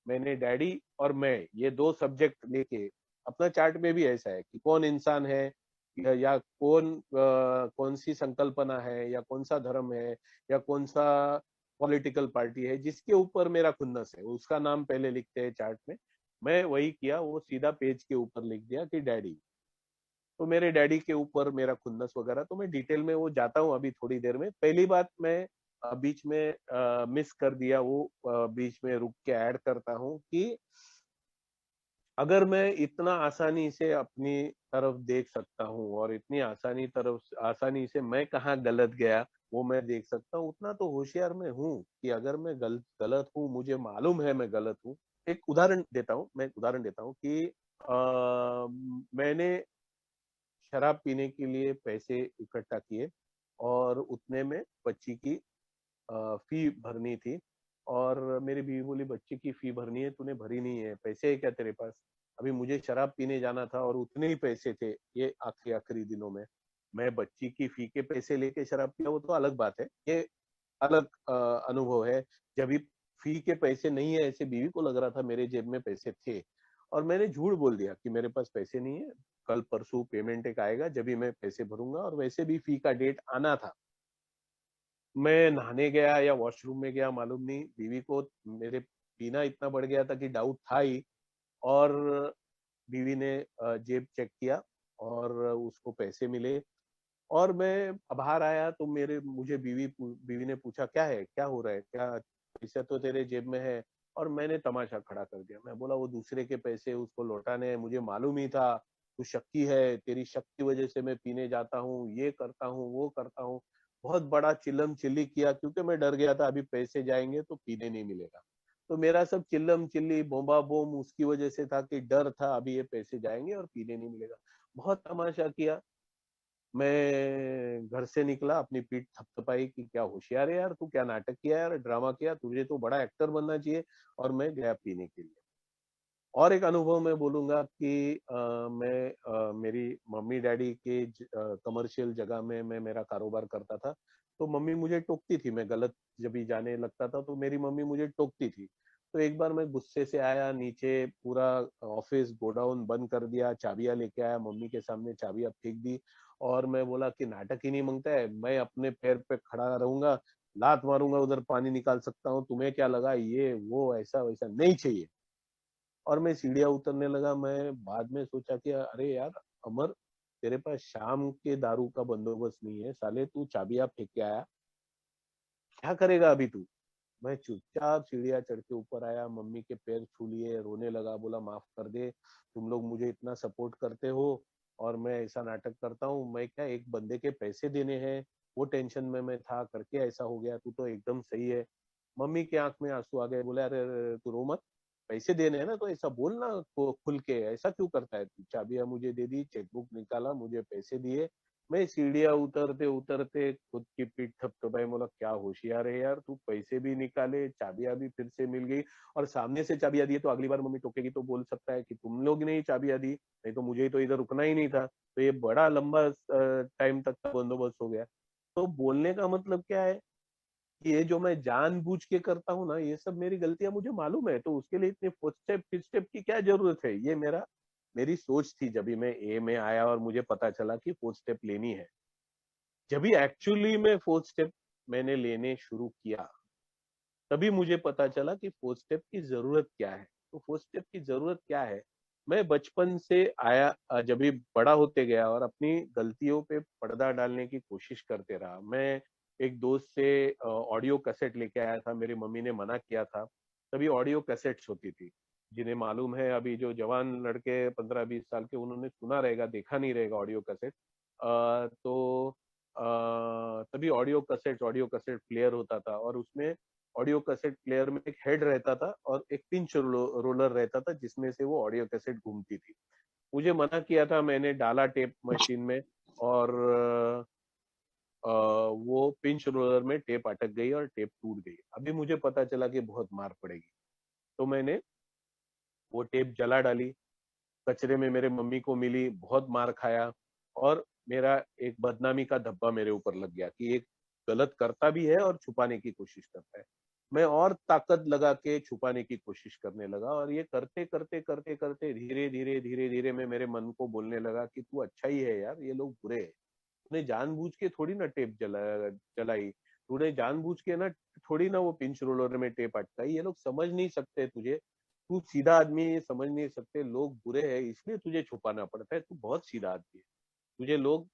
मैंने डैडी और मैं ये दो सब्जेक्ट लेके, अपना चार्ट में भी ऐसा है कि कौन इंसान है, या कौन सी संकल्पना है, या कौन सा धर्म है, या कौन सा पॉलिटिकल पार्टी है जिसके ऊपर मेरा खुन्नस है, उसका नाम पहले लिखते हैं चार्ट में। मैं वही किया, वो सीधा पेज के ऊपर लिख दिया कि डैडी। तो मेरे डैडी के ऊपर मेरा खुन्नस वगैरह, तो मैं डिटेल में वो जाता हूँ अभी थोड़ी देर में। पहली बात मैं बीच में मिस कर दिया, वो बीच में रुक के ऐड करता हूँ कि अगर मैं इतना आसानी से अपनी तरफ देख सकता हूँ और इतनी आसानी से मैं कहाँ गलत गया वो मैं देख सकता हूँ, उतना तो होशियार मैं हूँ कि अगर मैं गलत गलत हूँ, मुझे मालूम है मैं गलत हूँ। एक उदाहरण देता हूँ कि मैंने शराब पीने के लिए पैसे इकट्ठा किए और उतने में बच्ची की फी भरनी थी। और मेरी बीवी बोली बच्ची की फी भरनी है, तूने भरी नहीं है, पैसे है क्या तेरे पास? अभी मुझे शराब पीने जाना था और उतने ही पैसे थे, ये आखिरी आखिरी दिनों में। मैं बच्ची की फी के पैसे लेके शराब पिया, वो तो अलग बात है, ये अलग अनुभव है। जब भी फी के पैसे नहीं है, ऐसे बीवी को लग रहा था मेरे जेब में पैसे थे, और मैंने झूठ बोल दिया कि मेरे पास पैसे नहीं है, कल परसों पेमेंट एक आएगा जब भी मैं पैसे भरूंगा। और वैसे भी फी का डेट आना था। मैं नहाने गया या वॉशरूम में गया मालूम नहीं, बीवी को मेरे पीना इतना बढ़ गया था कि डाउट था ही। और बीवी ने जेब चेक किया और उसको पैसे मिले। और मैं बाहर आया तो मेरे मुझे बीवी ने पूछा क्या है, क्या हो रहा है, क्या पैसे तो तेरे जेब में है? और मैंने तमाशा खड़ा कर दिया। मैं बोला वो दूसरे के पैसे उसको लौटाने हैं, मुझे मालूम ही था तू शक्की है, तेरी शक की वजह से मैं पीने जाता हूँ, ये करता हूँ, वो करता हूँ। बहुत बड़ा चिल्लम चिल्ली किया, क्योंकि मैं डर गया था अभी पैसे जाएंगे तो पीने नहीं मिलेगा। तो मेरा सब चिल्लम चिल्ली बोंबा बोम उसकी वजह से था कि डर था अभी ये पैसे जाएंगे और पीने नहीं मिलेगा। बहुत तमाशा किया। मैं घर से निकला, अपनी पीठ थपथपाई कि क्या होशियार है यार तू, क्या नाटक किया यार, ड्रामा किया, तुझे तो बड़ा एक्टर बनना चाहिए। और मैं गया पीने के लिए। और एक अनुभव मैं बोलूँगा कि मेरी मम्मी-डैडी के कमर्शियल जगह में मैं मेरा कारोबार करता था, तो मम्मी मुझे टोकती थी, मैं गलत जब भी जाने लगता था, तो मेरी मम्मी मुझे टोकती थी। तो एक बार मैं गुस्से से आया, नीचे पूरा ऑफ़िस, गोडाउन बंद कर दिया, चाबियाँ लेके आया, मम्मी के सामने चाबियाँ फेंक दी और मैं बोला कि नाटक ही नहीं माँगता है, मैं अपने पैर पे खड़ा रहूँगा, लात मारूँगा, उधर पानी निकाल सकता हूँ, तुम्हें क्या लगा ये, वो, ऐसा-वैसा नहीं चाहिए। और मैं सीढ़ियाँ उतरने लगा, मैं बाद में सोचा कि अरे यार अमर, तेरे पास शाम के दारू का बंदोबस्त नहीं है, साले तू चाबियाँ फेंक के आया, क्या करेगा अभी तू? मैं चुपचाप सीढ़ियाँ चढ़ के ऊपर आया, मम्मी के पैर छू लिए, रोने लगा, बोला माफ कर दे, तुम लोग मुझे इतना सपोर्ट करते हो और मैं ऐसा नाटक करता हूँ, मैं क्या एक बंदे के पैसे देने हैं, वो टेंशन में मैं था, करके ऐसा हो गया, तू तो एकदम सही है। मम्मी की आंख में आंसू आ गए, बोले अरे अरे अरे, तू रो मत, पैसे देने हैं ना तो ऐसा बोल ना, खुल के ऐसा क्यों करता है तू? चाबियां मुझे दे दी, चेकबुक निकाला, मुझे पैसे दिए, मैं सीढ़ियाँ उतरते उतरते खुद की पीठ थपथपाई, बोला क्या होशियार है यार तू, पैसे भी निकाले, चाबियां भी फिर से मिल गई और सामने से चाबियां दी, तो अगली बार मम्मी टोकेगी तो बोल सकता है कि तुम लोग ने ही चाबियां दी, नहीं तो मुझे तो इधर रुकना ही नहीं था। तो ये बड़ा लंबा टाइम तक का बंदोबस्त हो गया। तो बोलने का मतलब क्या है कि ये जो मैं जानबूझ के करता हूँ ना, ये सब मेरी गलतियां मुझे मालूम है, तो उसके लिए इतने फुटस्टेप की क्या जरूरत है? ये मेरी सोच थी जब भी मैं ए में आया और मुझे पता चला कि फुटस्टेप लेनी है। जब भी एक्चुअली में फोर्थ स्टेप मैंने लेने शुरू किया, तभी मुझे पता चला कि फोर्थ स्टेप की जरूरत क्या है। तो फोर्थ स्टेप की जरूरत क्या है? मैं बचपन से आया, जब भी बड़ा होते गया और अपनी गलतियों पे पर्दा डालने की कोशिश करते रहा। मैं एक दोस्त से ऑडियो कैसेट लेके आया था, मेरी मम्मी ने मना किया था। तभी ऑडियो कैसेट्स होती थी, जिन्हें मालूम है, अभी जो जवान लड़के 15-20 साल के, उन्होंने सुना रहेगा, देखा नहीं रहेगा ऑडियो कैसेट। तो तभी ऑडियो कैसेट प्लेयर होता था और उसमें ऑडियो कैसेट प्लेयर में एक हेड रहता था और एक पिंच रोलर रहता था, जिसमें से वो ऑडियो कैसेट घूमती थी। मुझे मना किया था, मैंने डाला टेप मशीन में और वो पिंच रोलर में टेप अटक गई और टेप टूट गई। अभी मुझे पता चला कि बहुत मार पड़ेगी, तो मैंने वो टेप जला डाली, कचरे में मेरे मम्मी को मिली, बहुत मार खाया और मेरा एक बदनामी का धब्बा मेरे ऊपर लग गया कि एक गलत करता भी है और छुपाने की कोशिश करता है। मैं और ताकत लगा के छुपाने की कोशिश करने लगा और ये करते-करते धीरे-धीरे मैं मेरे मन को बोलने लगा कि तू अच्छा ही है यार, ये लोग बुरे हैं। तूने जानबूझ के थोड़ी ना टेप जलाई, तूने जानबूझ के ना थोड़ी ना वो पिंच रोलर में टेप अटकाई, ये लोग समझ नहीं सकते तुझे, तू सीधा आदमी है, ये समझ नहीं सकते, लोग बुरे हैं इसलिए तुझे छुपाना पड़ता है, तू बहुत सीधा आदमी है। तुझे लोग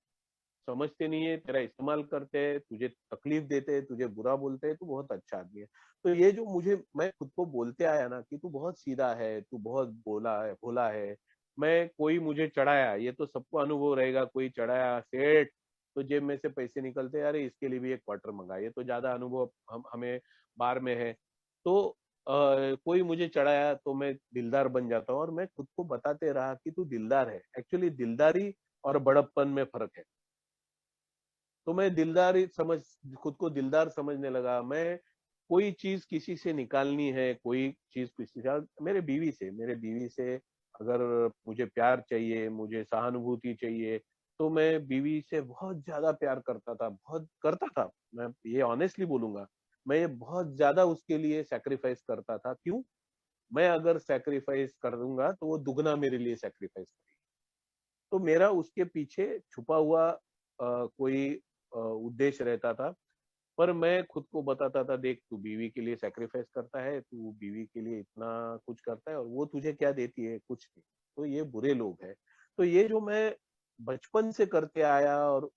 समझते नहीं है, तेरा इस्तेमाल करते हैं, तुझे तकलीफ देते हैं, तुझे बुरा बोलते हैं, तू बहुत अच्छा आदमी है। तो ये जो मुझे मैं खुद को बोलते आया ना कि तू बहुत सीधा है, तू बहुत भोला है, मैं कोई मुझे चढ़ाया, ये तो सबको अनुभव रहेगा, कोई चढ़ाया सेठ, तो जेब में से पैसे निकलते हैं, अरे इसके लिए भी एक क्वार्टर मंगा, ये तो ज्यादा अनुभव हमें बार में है। तो कोई मुझे चढ़ाया तो मैं दिलदार बन जाता हूँ और मैं खुद को बताते रहा कि तू दिलदार है। एक्चुअली दिलदारी और बड़प्पन में फर्क है। तो मैं दिलदारी समझ खुद को दिलदार समझने लगा। मैं कोई चीज किसी से निकालनी है, कोई चीज किसी से, मेरे बीवी से अगर मुझे प्यार चाहिए, मुझे सहानुभूति चाहिए, तो मैं बीवी से बहुत ज्यादा प्यार करता था, बहुत करता था। मैं ये ऑनेस्टली बोलूंगा, मैं ये बहुत ज्यादा उसके लिए सैक्रिफाइस करता था। क्यों? मैं अगर सैक्रिफाइस कर दूंगा तो वो दुगना मेरे लिए सैक्रिफाइस करेगी। तो मेरा उसके पीछे छुपा हुआ कोई उद्देश्य रहता था। पर मैं खुद को बताता था, देख तू बीवी के लिए सैक्रिफाइस करता है, तू बीवी के लिए इतना कुछ करता है और वो तुझे क्या देती है? कुछ नहीं। तो ये बुरे लोग हैं। तो ये जो मैं बचपन से करते आया और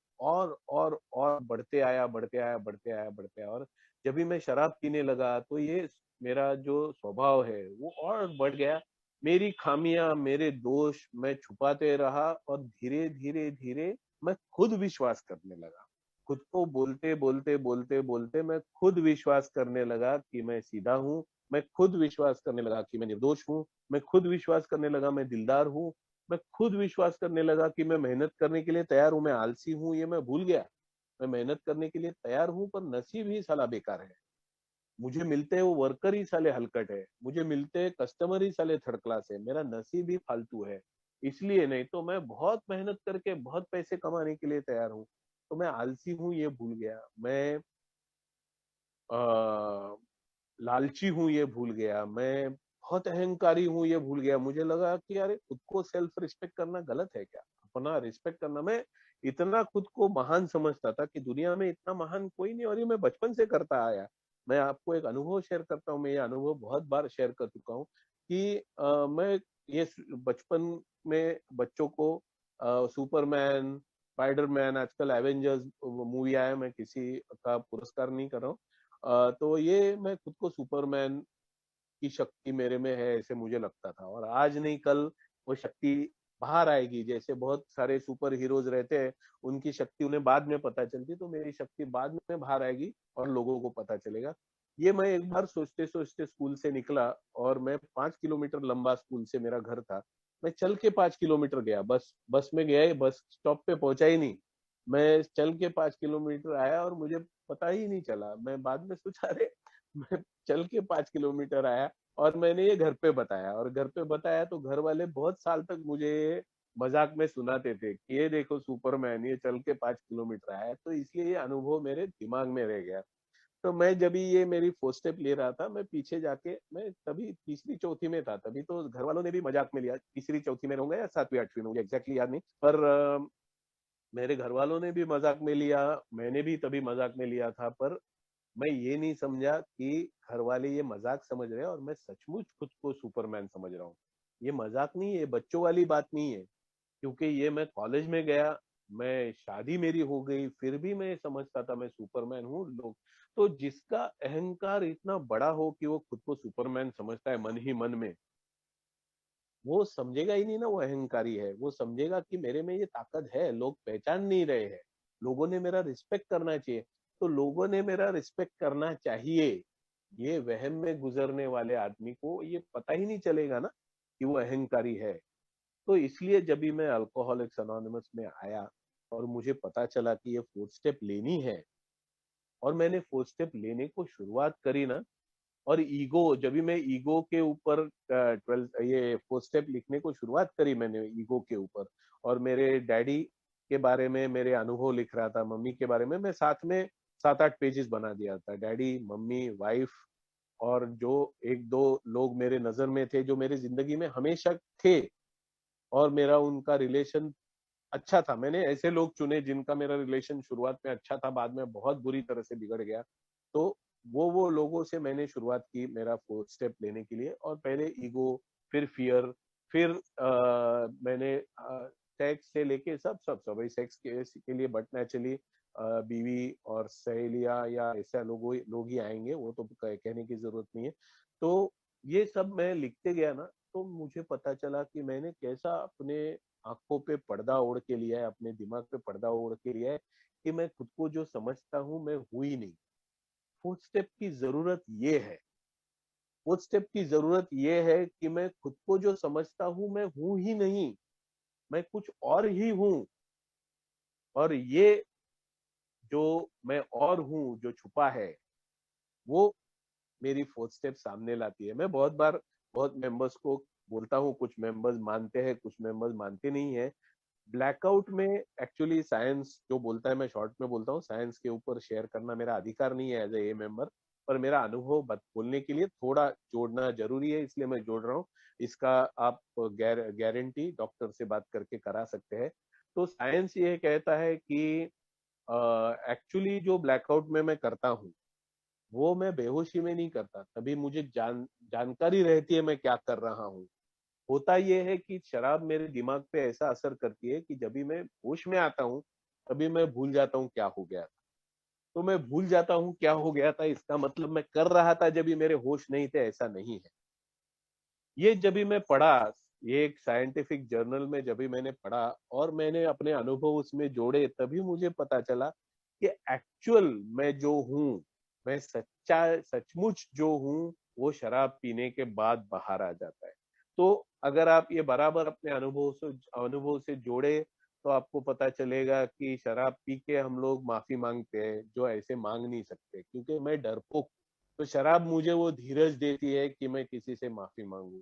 बढ़ते आया और जब भी मैं शराब पीने लगा तो ये मेरा जो स्वभाव है वो और बढ़ गया। मेरी खामियां, मेरे दोष मैं छुपाते रहा और धीरे-धीरे मैं खुद विश्वास करने लगा। खुद को बोलते मैं खुद विश्वास करने लगा कि मैं सीधा हूँ, मैं खुद विश्वास करने लगा कि मैं निर्दोष हूँ, मैं खुद विश्वास करने लगा मैं दिलदार हूँ, मैं खुद विश्वास करने लगा कि मैं मेहनत करने के लिए तैयार हूँ, मैं आलसी हूँ, ये मैं भूल गया। मैं मेहनत करने के लिए तैयार हूँ पर नसीब ही साला बेकार है। मुझे मिलते हैं वो वर्कर ही साले हलकट है, मुझे मिलते हैं कस्टमर ही साले थर्ड क्लास है, मेरा नसीब ही फालतू है। इसलिए नहीं तो मैं बहुत मेहनत करके बहुत पैसे कमाने के लिए तैयार हूँ। तो मैं आलसी हूँ ये भूल गया, मैं लालची हूँ ये भूल गया, मैं बहुत अहंकारी हूँ ये भूल गया। मुझे लगा कि यार खुद को सेल्फ रिस्पेक्ट करना गलत है क्या? अपना रिस्पेक्ट करना, मैं इतना खुद को महान समझता था कि दुनिया में इतना महान कोई नहीं, और ये मैं बचपन से करता आया। मैं आपको एक अनुभव शेयर करता हूँ, मैं ये अनुभव बहुत बार शेयर कर चुका हूँ कि मैं ये बचपन में बच्चों को सुपरमैन, स्पाइडरमैन, आजकल एवेंजर्स मूवी आया, मैं किसी का पुरस्कार नहीं कर रहा हूँ, तो ये मैं खुद को सुपरमैन की शक्ति मेरे में है ऐसे मुझे लगता था, और आज नहीं कल वो शक्ति बाहर आएगी। जैसे बहुत सारे सुपर हीरोज रहते हैं, उनकी शक्ति उन्हें बाद में पता चलती, तो मेरी शक्ति बाद में बाहर आएगी और लोगों को पता चलेगा। ये मैं एक बार सोचते सोचते स्कूल से निकला, और मैं 5 किलोमीटर लंबा स्कूल से मेरा घर था, मैं चल के 5 किलोमीटर गया, बस बस में गया, बस स्टॉप पे पहुंचा ही नहीं, मैं चल के 5 किलोमीटर आया और मुझे पता ही नहीं चला। मैं बाद में सोचा, अरे मैं चल के 5 किलोमीटर आया, और मैंने ये घर पे बताया, और घर पे बताया तो घर वाले बहुत साल तक मुझे मजाक में सुनाते थे कि ये देखो सुपरमैन, ये चल के 5 किलोमीटर आया। तो इसलिए ये अनुभव मेरे दिमाग में रह गया। तो मैं जब ये मेरी फर्स्ट स्टेप ले रहा था, मैं पीछे जाके, मैं तभी तीसरी चौथी में था, तभी तो घर वालों ने भी मजाक में लिया, तीसरी चौथी में रहूंगा या सातवीं आठवीं में, मुझे एग्जैक्टली याद नहीं, पर मेरे घर वालों ने भी मजाक में लिया, मैंने भी तभी मजाक में लिया था। पर मैं ये नहीं समझा कि घर वाले ये मजाक समझ रहे हैं और मैं सचमुच खुद को सुपरमैन समझ रहा हूँ। ये मजाक नहीं है, बच्चों वाली बात नहीं है, क्योंकि ये मैं कॉलेज में गया, मैं शादी मेरी हो गई, फिर भी मैं समझता था मैं सुपरमैन हूँ। लोग तो जिसका अहंकार इतना बड़ा हो कि वो खुद को सुपरमैन समझता है मन ही मन में, वो समझेगा ही नहीं ना वो अहंकारी है, वो समझेगा कि मेरे में ये ताकत है, लोग पहचान नहीं रहे हैं, लोगों ने मेरा रिस्पेक्ट करना चाहिए। तो लोगों ने मेरा रिस्पेक्ट करना चाहिए, ये वहम में गुजरने वाले आदमी को ये पता ही नहीं चलेगा ना कि वो अहंकारी है। तो इसलिए जब भी मैं अल्कोहलिक्स अनोनिमस में आया और मुझे पता चला कि ये फोर्थ स्टेप लेनी है, और मैंने फोर्थ स्टेप लेने को शुरुआत करी ना, और ईगो, जब भी मैं ईगो के ऊपर 12 ये फोर्थ स्टेप लिखने को शुरुआत करी मैंने ईगो के ऊपर, और मेरे डैडी के बारे में मेरे अनुभव लिख रहा था, मम्मी के बारे में मैं साथ में 7-8 पेजेस बना दिया था, डैडी, मम्मी, वाइफ, और जो एक दो लोग मेरे नजर में थे जो मेरी जिंदगी में हमेशा थे, और मेरा उनका रिलेशन अच्छा था। मैंने ऐसे लोग चुने जिनका मेरा रिलेशन शुरुआत में अच्छा था, बाद में बहुत बुरी तरह से बिगड़ गया। तो वो लोगों से मैंने शुरुआत की मेरा फोर्थ स्टेप लेने के लिए, और पहले ईगो, फिर फियर, फिर मैंने सेक्स से लेके सब सेक्स के लिए, बट नेचुरली बीवी और सहेलियां या ऐसा लोग ही आएंगे, वो तो कहने की जरूरत नहीं है। तो ये सब मैं लिखते गया ना, तो मुझे पता चला कि मैंने कैसा अपने आंखों पे पर्दा ओढ़ के लिया है, अपने दिमाग पे पर्दा ओढ़ के लिया है कि मैं खुद को जो समझता हूँ मैं हूं ही नहीं। फोर्थ स्टेप की जरूरत ये है, फोर्थ स्टेप की जरूरत ये है कि मैं खुद को जो समझता हूँ मैं हूं ही नहीं, मैं कुछ और ही हूँ। और ये जो मैं और हूँ जो छुपा है, वो मेरी फोर्थ स्टेप सामने लाती है। मैं बहुत बार बहुत मेंबर्स को बोलता हूँ, कुछ मेंबर्स मानते हैं, कुछ मेंबर्स मानते नहीं है। ब्लैकआउट में एक्चुअली साइंस जो बोलता है, मैं शॉर्ट में बोलता हूँ, साइंस के ऊपर शेयर करना मेरा अधिकार नहीं है एज ए मेंबर, पर मेरा अनुभव बोलने के लिए थोड़ा जोड़ना जरूरी है, इसलिए मैं जोड़ रहा हूँ। इसका आप गारंटी डॉक्टर से बात करके करा सकते हैं। तो साइंस ये कहता है कि एक्चुअली जो ब्लैकआउट में मैं करता हूँ, वो मैं बेहोशी में नहीं करता, तभी मुझे जानकारी रहती है मैं क्या कर रहा हूँ। होता ये है कि शराब मेरे दिमाग पे ऐसा असर करती है कि जब भी मैं होश में आता हूँ, तभी मैं भूल जाता हूँ क्या हो गया था। तो मैं भूल जाता हूँ क्या हो गया था, इसका मतलब मैं कर रहा था जब भी मेरे होश नहीं थे, ऐसा नहीं है। ये जब भी मैं पढ़ा, ये एक साइंटिफिक जर्नल में जब भी मैंने पढ़ा और मैंने अपने अनुभव उसमें जोड़े, तभी मुझे पता चला कि एक्चुअल मैं जो हूँ, मैं सचमुच जो हूँ, वो शराब पीने के बाद बाहर आ जाता है। तो अगर आप ये बराबर अपने अनुभव से जोड़े, तो आपको पता चलेगा कि शराब पी के हम लोग माफी मांगते हैं, जो ऐसे मांग नहीं सकते, क्योंकि मैं डरपोक, तो शराब मुझे वो धीरज देती है कि मैं किसी से माफी मांगू,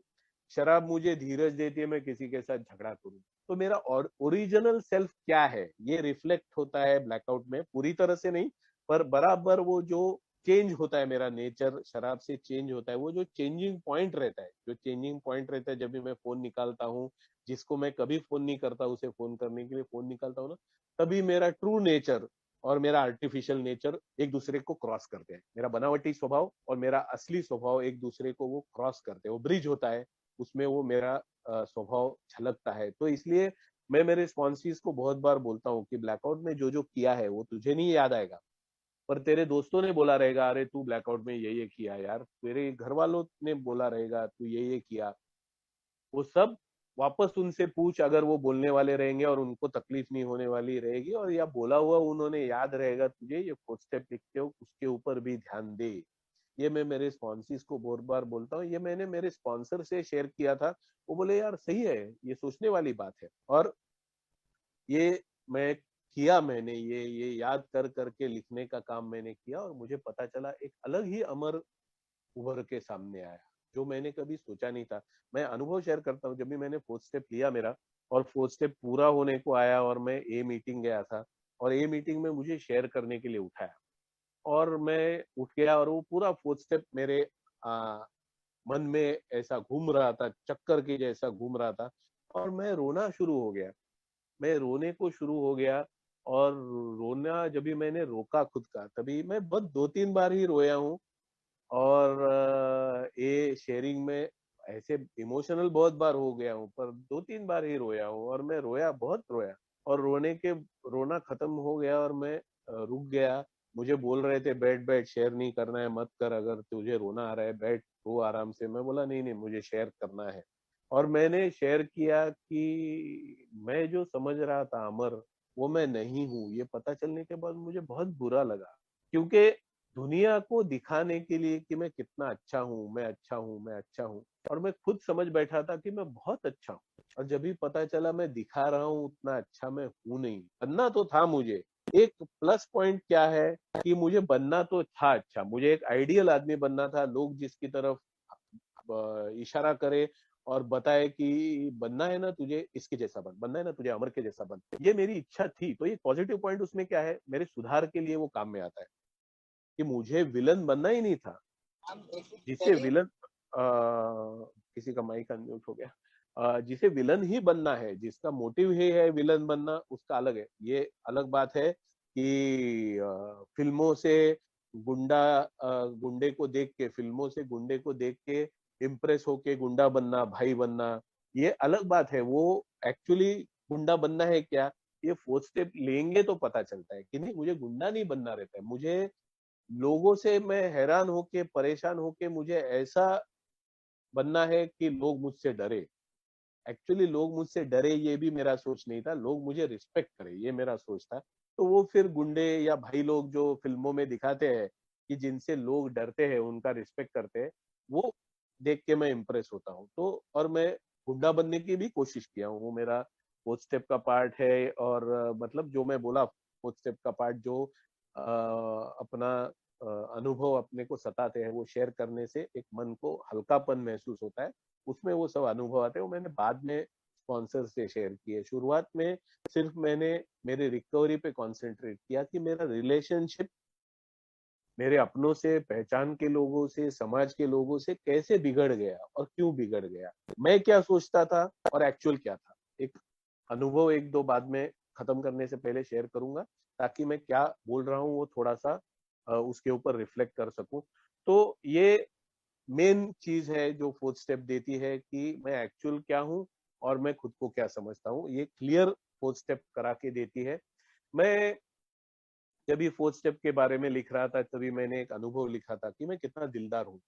शराब मुझे धीरज देती है मैं किसी के साथ झगड़ा करूं। तो मेरा और ओरिजिनल सेल्फ क्या है ये रिफ्लेक्ट होता है ब्लैकआउट में, पूरी तरह से नहीं पर बराबर वो जो चेंज होता है, मेरा नेचर शराब से चेंज होता है, वो जो चेंजिंग पॉइंट रहता है, जो चेंजिंग पॉइंट रहता है जब भी मैं फोन निकालता हूँ, जिसको मैं कभी फोन नहीं करता उसे फोन करने के लिए फोन निकालता हूँ ना, तभी मेरा ट्रू नेचर और मेरा आर्टिफिशियल नेचर एक दूसरे को क्रॉस करते हैं। मेरा बनावटी स्वभाव और मेरा असली स्वभाव एक दूसरे को वो क्रॉस करते हैं, वो ब्रिज होता है, उसमें वो मेरा स्वभाव झलकता है। तो इसलिए मैं मेरे स्पॉन्सीज को बहुत बार बोलता हूँ कि ब्लैकआउट में जो जो किया है वो तुझे नहीं याद आएगा, पर तेरे दोस्तों ने बोला रहेगा अरे तू ब्लैकआउट में ये किया यार, तेरे घर वालों ने बोला रहेगा तू ये किया। वो सब वापस उनसे पूछ, अगर वो बोलने वाले रहेंगे और उनको तकलीफ नहीं होने वाली रहेगी और या बोला हुआ उन्होंने याद रहेगा तुझे, ये फुटस्टेप लिखते हो उसके ऊपर भी ध्यान दे। ये मैं मेरे स्पॉन्सीज को बहुत बार बोलता हूँ, ये मैंने मेरे स्पॉन्सर से शेयर किया था। वो बोले यार सही है, ये सोचने वाली बात है। और ये मैं किया, मैंने ये याद कर करके लिखने का काम मैंने किया और मुझे पता चला एक अलग ही अमर उभर के सामने आया, जो मैंने कभी सोचा नहीं था। मैं अनुभव शेयर करता हूँ, जब भी मैंने फोर्थ स्टेप लिया मेरा और फोर्थ स्टेप पूरा होने को आया और मैं ए मीटिंग गया था और ए मीटिंग में मुझे शेयर करने के लिए उठाया और मैं उठ गया और वो पूरा फोर्थ स्टेप मेरे मन में ऐसा घूम रहा था, चक्कर के जैसा घूम रहा था और मैं रोना शुरू हो गया। मैं रोने को शुरू हो गया और रोना जब भी मैंने रोका खुद का, तभी मैं बस 2-3 बार ही रोया हूँ। और ये शेयरिंग में ऐसे इमोशनल बहुत बार हो गया हूँ, पर 2-3 बार ही रोया हूँ और मैं रोया, बहुत रोया और रोना खत्म हो गया और मैं रुक गया। मुझे बोल रहे थे बैठ बैठ, शेयर नहीं करना है मत कर, अगर तुझे रोना आ रहा है बैठ रो आराम से। मैं बोला नहीं नहीं मुझे शेयर करना है। और मैंने शेयर किया कि मैं जो समझ रहा था अमर, वो मैं नहीं हूँ। ये पता चलने के बाद मुझे बहुत बुरा लगा, क्योंकि दुनिया को दिखाने के लिए कि मैं कितना अच्छा हूँ, मैं अच्छा हूँ, मैं अच्छा हूँ, और मैं खुद समझ बैठा था कि मैं बहुत अच्छा हूँ। और जब भी पता चला मैं दिखा रहा हूँ उतना अच्छा मैं हूं नहीं। बनना तो था मुझे, एक प्लस पॉइंट क्या है कि मुझे बनना तो था अच्छा, मुझे एक आइडियल आदमी बनना था, लोग जिसकी तरफ इशारा करे और बताए कि बनना है ना तुझे इसके जैसा बन, बनना है ना तुझे अमर के जैसा बन। ये मेरी इच्छा थी। तो ये पॉजिटिव पॉइंट उसमें क्या है, मेरे सुधार के लिए वो काम में आता है कि मुझे विलन बनना ही नहीं था। जिसे विलन किसी का माइक अनम्यूट हो गया। जिसे विलन ही बनना है, जिसका मोटिव ही है विलन बनना, उसका अलग है। ये अलग बात है कि फिल्मों से गुंडे को देख के, फिल्मों से गुंडे को देख के इम्प्रेस होके गुंडा बनना, भाई बनना, ये अलग बात है। वो एक्चुअली गुंडा बनना है क्या, ये फोर्थ स्टेप लेंगे तो पता चलता है कि नहीं, मुझे गुंडा नहीं बनना रहता है। मुझे लोगों से मैं हैरान होके, परेशान होके, मुझे ऐसा बनना है कि लोग मुझसे डरे। एक्चुअली लोग मुझसे डरे ये भी मेरा सोच नहीं था, लोग मुझे रिस्पेक्ट करे ये मेरा सोच था। तो वो फिर गुंडे या भाई लोग जो फिल्मों में दिखाते हैं कि जिनसे लोग डरते हैं, उनका रिस्पेक्ट करते हैं, वो देख के मैं इम्प्रेस होता हूँ। तो और मैं गुंडा बनने की भी कोशिश किया हूँ, वो मेरा फोर्थ स्टेप का पार्ट है। और मतलब जो मैं बोला फोर्थ स्टेप का पार्ट जो अपना अनुभव अपने को सताते हैं वो शेयर करने से एक मन को हल्कापन महसूस होता है, उसमें वो सब अनुभव आते हैं। वो मैंने बाद में स्पॉन्सर से शेयर किए। शुरुआत में सिर्फ मैंने मेरे रिकवरी पे कंसंट्रेट किया कि मेरा रिलेशनशिप मेरे अपनों से, पहचान के लोगों से, समाज के लोगों से कैसे बिगड़ गया और क्यों बिगड़ गया, मैं क्या सोचता था और एक्चुअल क्या था। एक अनुभव एक दो बाद में खत्म करने से पहले शेयर करूंगा, ताकि मैं क्या बोल रहा हूँ वो थोड़ा सा उसके ऊपर रिफ्लेक्ट कर सकूं। तो ये मेन चीज है जो फोर्थ स्टेप देती है कि मैं एक्चुअल क्या हूँ और मैं खुद को क्या समझता हूँ, ये क्लियर फोर्थ स्टेप करा के देती है। मैं जब ये फोर्थ स्टेप के बारे में लिख रहा था तभी मैंने एक अनुभव लिखा था कि मैं कितना दिलदार हूँ।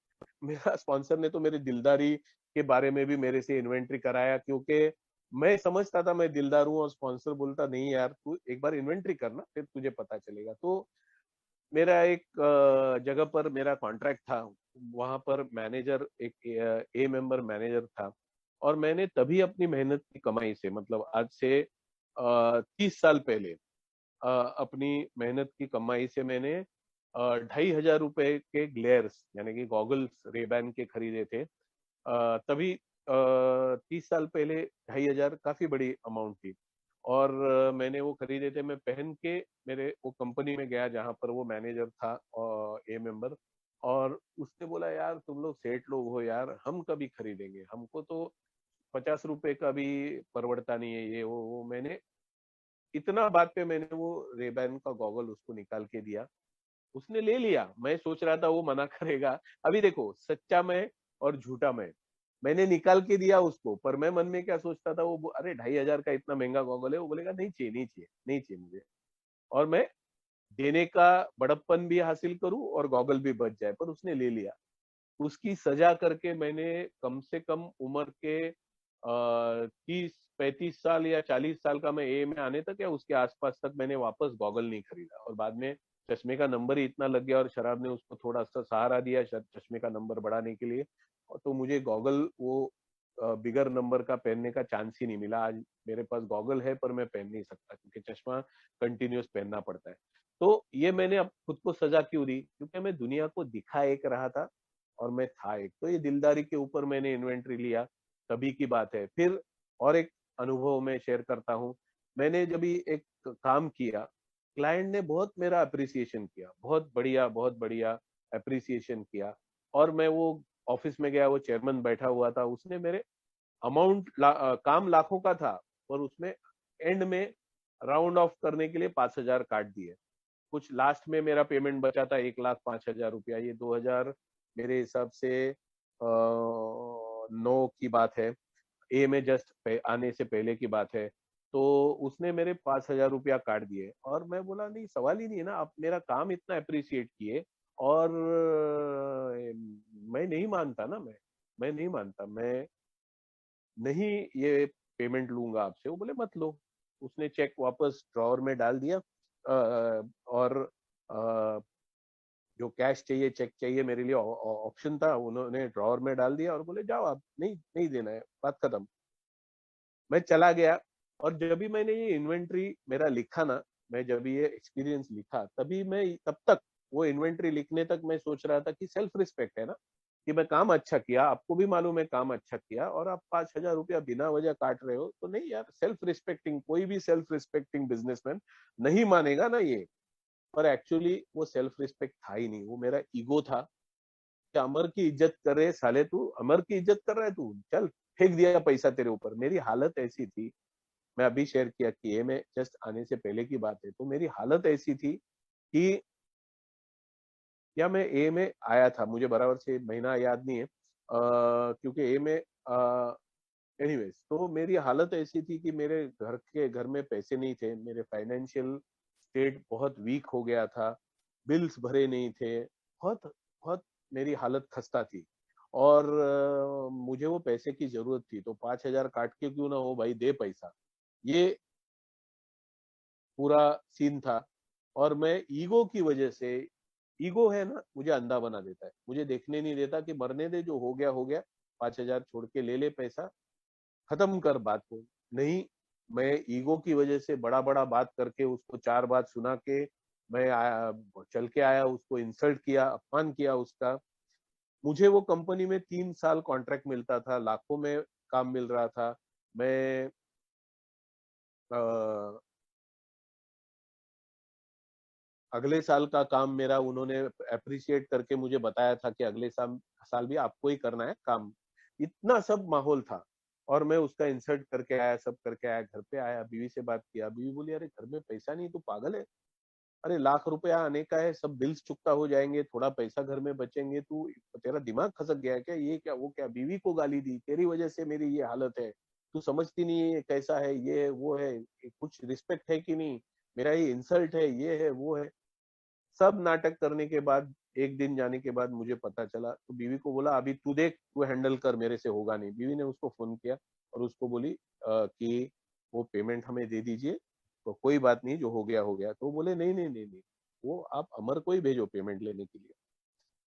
मेरा स्पॉन्सर ने तो मेरी दिलदारी के बारे में भी मेरे से इन्वेंट्री कराया, क्योंकि मैं समझता था मैं दिलदार हूँ और स्पॉन्सर बोलता नहीं यार तू एक बार इन्वेंट्री करना फिर तुझे पता चलेगा। तो मेरा एक जगह पर मेरा कॉन्ट्रैक्ट था, वहां पर मैनेजर एक ए मेंबर मैनेजर था और मैंने तभी अपनी मेहनत की कमाई से, मतलब आज से 30 साल पहले अपनी मेहनत की कमाई से मैंने ₹2500 के ग्लेयर्स यानी कि गॉगल्स रेबैन के खरीदे थे। तभी 30 साल पहले 2500 काफी बड़ी अमाउंट थी। और मैंने वो खरीदे थे, मैं पहन के मेरे वो कंपनी में गया जहाँ पर वो मैनेजर था ए मेंबर, और उसने बोला यार तुम लोग सेठ लोग हो यार, हम कभी खरीदेंगे, हमको तो ₹50 का भी परवड़ता नहीं है ये वो। मैंने इतना बात पे मैंने वो रेबैन का गॉगल उसको निकाल के दिया, उसने ले लिया। मैं सोच रहा था वो मना करेगा। अभी देखो सच्चा मैं और झूठा मैं, मैंने निकाल के दिया उसको, पर मैं मन में क्या सोचता था, वो अरे 2500 का इतना महंगा गॉगल है, वो बोलेगा नहीं चाहिए नहीं चाहिए नहीं चाहिए मुझे, और मैं देने का बड़प्पन भी हासिल करूं और गॉगल भी बच जाए, पर उसने ले लिया। उसकी सजा करके मैंने कम से कम उम्र के 30-35 साल या 40 साल का मैं ए में आने तक या उसके आसपास तक मैंने वापस गॉगल नहीं खरीदा। और बाद में चश्मे का नंबर ही इतना लग गया और शराब ने उसको थोड़ा सा सहारा दिया चश्मे का नंबर बढ़ाने के लिए, और तो मुझे गॉगल वो बिगर नंबर का पहनने का चांस ही नहीं मिला। आज मेरे पास गॉगल है पर मैं पहन नहीं सकता क्योंकि चश्मा कंटिन्यूस पहनना पड़ता है। तो ये मैंने अब खुद को सजा क्यों दी, क्योंकि मैं दुनिया को दिखा एक रहा था और मैं था एक। तो ये दिलदारी के ऊपर मैंने इन्वेंट्री लिया, तभी की बात है। फिर और एक अनुभव मैं शेयर करता हूँ। मैंने जब भी एक काम किया, क्लाइंट ने बहुत मेरा अप्रिसिएशन किया, बहुत बढ़िया अप्रिसिएशन किया। और मैं वो ऑफिस में गया, वो चेयरमैन बैठा हुआ था, उसने मेरे काम लाखों का था, पर उसमें एंड में राउंड ऑफ करने के लिए 5,000 काट दिए। कुछ लास्ट में मेरा पेमेंट बचा था 1,05,000 रुपया। ये 2000 मेरे हिसाब से 9 की बात है, ए में जस्ट आने से पहले की बात है। तो उसने मेरे 5,000 रुपया काट दिए, और मैं बोला नहीं, सवाल ही नहीं है ना, आप मेरा काम इतना अप्रिशिएट किए, और मैं नहीं मानता ना, मैं नहीं मानता, मैं नहीं ये पेमेंट लूंगा आपसे। वो बोले मत लो। उसने चेक वापस ड्रॉअर में डाल दिया, और जो कैश चाहिए, चेक चाहिए, मेरे लिए ऑप्शन था, उन्होंने ड्रॉअर में डाल दिया और बोले जाओ, आप नहीं नहीं देना है, बात खत्म। मैं चला गया। और जब भी मैंने ये इन्वेंट्री मेरा लिखा ना, मैं जब ये एक्सपीरियंस लिखा, तभी मैं तब तक वो इन्वेंट्री लिखने तक मैं सोच रहा था कि सेल्फ रिस्पेक्ट है ना, कि मैं काम अच्छा किया, आपको भी मालूम है काम अच्छा किया, और आप 5,000 रुपया बिना वजह काट रहे हो, तो नहीं यार, सेल्फ रिस्पेक्टिंग, कोई भी सेल्फ रिस्पेक्टिंग बिजनेसमैन नहीं मानेगा ना ये। पर एक्चुअली वो सेल्फ रिस्पेक्ट था ही नहीं, वो मेरा ईगो था कि अमर की इज्जत कर रहे साले, तू अमर की इज्जत कर रहा है, तू चल, फेंक दिया पैसा तेरे ऊपर। मेरी हालत ऐसी थी, मैं अभी शेयर किया कि ये मैं जस्ट आने से पहले की बात है, तो मेरी हालत ऐसी थी कि या मैं ए में आया था, मुझे बराबर से महीना याद नहीं है, क्योंकि ए में एनीवेज, तो मेरी हालत ऐसी थी कि मेरे घर में पैसे नहीं थे, मेरे फाइनेंशियल स्टेट बहुत वीक हो गया था, बिल्स भरे नहीं थे, बहुत बहुत मेरी हालत खस्ता थी। और मुझे वो पैसे की जरूरत थी, तो 5,000 काट के क्यों ना हो भाई, दे पैसा, ये पूरा सीन था। और मैं ईगो की वजह से, ईगो है ना, मुझे अंधा बना देता है, मुझे देखने नहीं देता कि मरने दे, जो हो गया हो गया, 5,000 छोड़ के ले ले पैसा, खत्म कर बात को। नहीं, मैं ईगो की वजह से बड़ा बड़ा बात करके उसको 4 बात सुना के मैं आया, चल के आया, उसको इंसल्ट किया, अपमान किया उसका। मुझे वो कंपनी में 3 साल कॉन्ट्रैक्ट मिलता था, लाखों में काम मिल रहा था। मैं अ, अगले साल का काम मेरा उन्होंने अप्रिशिएट करके मुझे बताया था कि अगले साल भी आपको ही करना है काम, इतना सब माहौल था। और मैं उसका इंसल्ट करके आया, सब करके आया, घर पे आया, बीवी से बात किया, बीवी बोली अरे घर में पैसा नहीं, तू पागल है, अरे लाख रुपया आने का है, सब बिल्स चुकता हो जाएंगे, थोड़ा पैसा घर में बचेंगे, तू तेरा दिमाग खसक गया है क्या, ये क्या वो क्या। बीवी को गाली दी, तेरी वजह से मेरी ये हालत है, तू समझती नहीं है कैसा है, ये वो है, कुछ रिस्पेक्ट है कि नहीं, मेरा ये इंसल्ट है, ये है वो है। सब नाटक करने के बाद एक दिन जाने के बाद मुझे पता चला, तो बीवी को बोला अभी तू देख, तू हैंडल कर, मेरे से होगा नहीं। बीवी ने उसको फोन किया और उसको बोली कि वो पेमेंट हमें दे दीजिए, तो कोई बात नहीं, जो हो गया हो गया। तो वो बोले नहीं नहीं नहीं नहीं, वो आप अमर को ही भेजो पेमेंट लेने के लिए।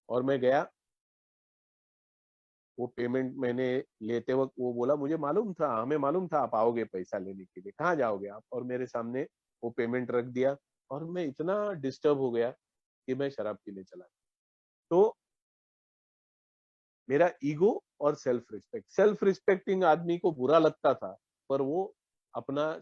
और मैं गया, वो पेमेंट मैंने लेते वक्त वो बोला मुझे मालूम था, हमें मालूम था आप आओगे पैसा लेने के लिए, कहाँ जाओगे आप, और मेरे सामने वो पेमेंट रख दिया। और मैं इतना डिस्टर्ब हो गया कि मैं शराब पीने चला गया। तो मेरा ईगो और सेल्फ रिस्पेक्टिंग आदमी को बुरा लगता था, पर वो अपना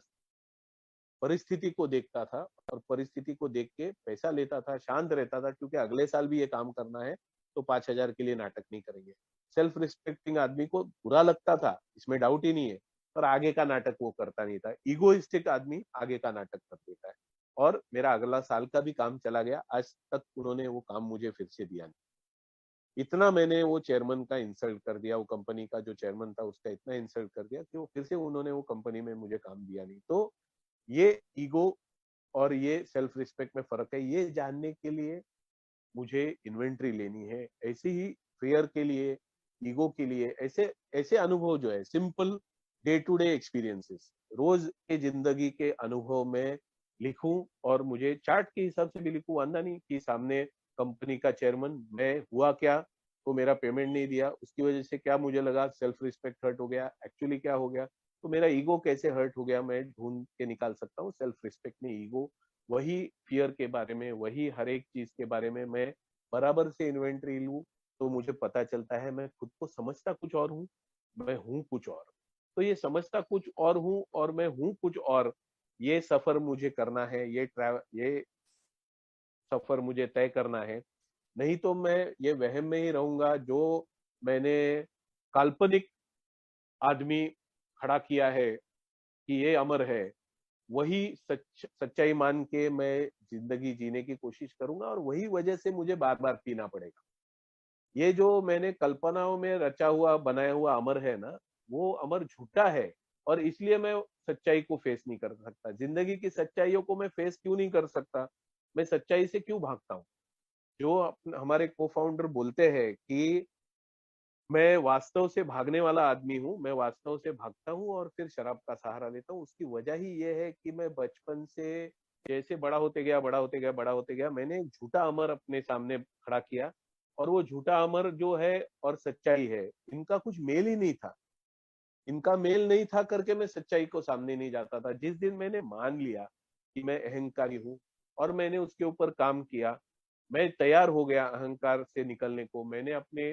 परिस्थिति को देखता था और परिस्थिति को देख के पैसा लेता था, शांत रहता था, क्योंकि अगले साल भी ये काम करना है, तो 5,000 के लिए नाटक नहीं करेंगे। सेल्फ रिस्पेक्टिंग आदमी को बुरा लगता था, इसमें डाउट ही नहीं है, पर आगे का नाटक वो करता नहीं था। इगोइस्टिक आदमी आगे का नाटक कर देता है। और मेरा अगला साल का भी काम चला गया, आज तक उन्होंने वो काम मुझे फिर से दिया नहीं। इतना मैंने वो चेयरमैन का इंसल्ट कर दिया, वो कंपनी का जो चेयरमैन था उसका इतना इंसल्ट कर दिया कि वो फिर से उन्होंने वो कंपनी में मुझे काम दिया नहीं। तो ये ईगो और ये सेल्फ रिस्पेक्ट में फर्क है, ये जानने के लिए मुझे इन्वेंट्री लेनी है। ऐसे ही फेयर के लिए, ईगो के लिए, ऐसे ऐसे अनुभव जो है simple day to day experiences, रोज के जिंदगी के अनुभव में लिखूं, और मुझे चार्ट के हिसाब से भी लिखूं, आंदा नहीं कि सामने कंपनी का चेयरमैन, मैं हुआ क्या, तो मेरा पेमेंट नहीं दिया, उसकी वजह से क्या मुझे लगा, सेल्फ रिस्पेक्ट हर्ट हो गया, एक्चुअली क्या हो गया, तो मेरा ईगो कैसे हर्ट हो गया, मैं ढूंढ के निकाल सकता हूँ। सेल्फ रिस्पेक्ट में ईगो, वही फियर के बारे में, वही हर एक चीज के बारे में मैं बराबर से इन्वेंट्री लूं, तो मुझे पता चलता है मैं खुद को समझता कुछ और हूँ, मैं हूँ कुछ और। तो ये समझता कुछ और हूँ और मैं हूँ कुछ और, ये सफर मुझे करना है, ये सफर मुझे तय करना है। नहीं तो मैं ये वहम में ही रहूंगा जो मैंने काल्पनिक आदमी खड़ा किया है कि ये अमर है, वही सच्चाई मान के मैं जिंदगी जीने की कोशिश करूंगा, और वही वजह से मुझे बार बार पीना पड़ेगा। ये जो मैंने कल्पनाओं में रचा हुआ बनाया हुआ अमर है ना, वो अमर झूठा है, और इसलिए मैं सच्चाई को फेस नहीं कर सकता। जिंदगी की सच्चाइयों को मैं फेस क्यों नहीं कर सकता, मैं सच्चाई से क्यों भागता हूँ? जो हमारे को फाउंडर बोलते हैं कि मैं वास्तव से भागने वाला आदमी हूँ, मैं वास्तव से भागता हूँ और फिर शराब का सहारा लेता हूँ। उसकी वजह ही ये है कि मैं बचपन से जैसे बड़ा होते गया, बड़ा होते गया, बड़ा होते गया, मैंने एक झूठा अमर अपने सामने खड़ा किया, और वो झूठा अमर जो है और सच्चाई है, इनका कुछ मेल ही नहीं था। इनका मेल नहीं था करके मैं सच्चाई को सामने नहीं जाता था। जिस दिन मैंने मान लिया कि मैं अहंकारी हूँ और मैंने उसके ऊपर काम किया, मैं तैयार हो गया अहंकार से निकलने को, मैंने अपने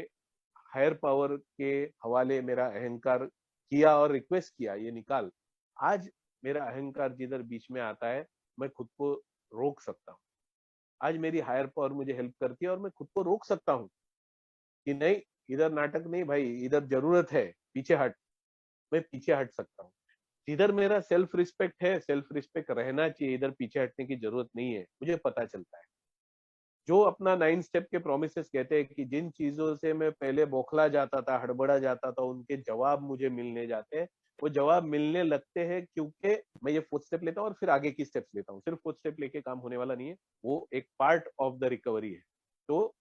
हायर पावर के हवाले मेरा अहंकार किया और रिक्वेस्ट किया, ये निकाल। आज मेरा अहंकार जिधर बीच में आता है, मैं खुद को रोक सकता हूँ। आज मेरी हायर पावर मुझे हेल्प करती है और मैं खुद को रोक सकता हूँ कि नहीं, इधर नाटक नहीं भाई, इधर जरूरत है, पीछे हट। मैं पीछे हट सकता हूँ। जिधर मेरा सेल्फ रिस्पेक्ट है, सेल्फ रिस्पेक्ट रहना चाहिए, इधर पीछे हटने की जरूरत नहीं है, मुझे पता चलता है। जो अपना 9 स्टेप के प्रोमिसेस कहते हैं कि जिन चीजों से मैं पहले बौखला जाता था, हड़बड़ा जाता था, उनके जवाब मुझे मिलने जाते हैं। वो जवाब मिलने लगते हैं क्योंकि मैं ये फोर्थ स्टेप लेता हूँ और फिर आगे की स्टेप्स लेता हूँ। सिर्फ फोर्थ स्टेप लेके काम होने वाला नहीं है, वो एक पार्ट ऑफ द रिकवरी है। तो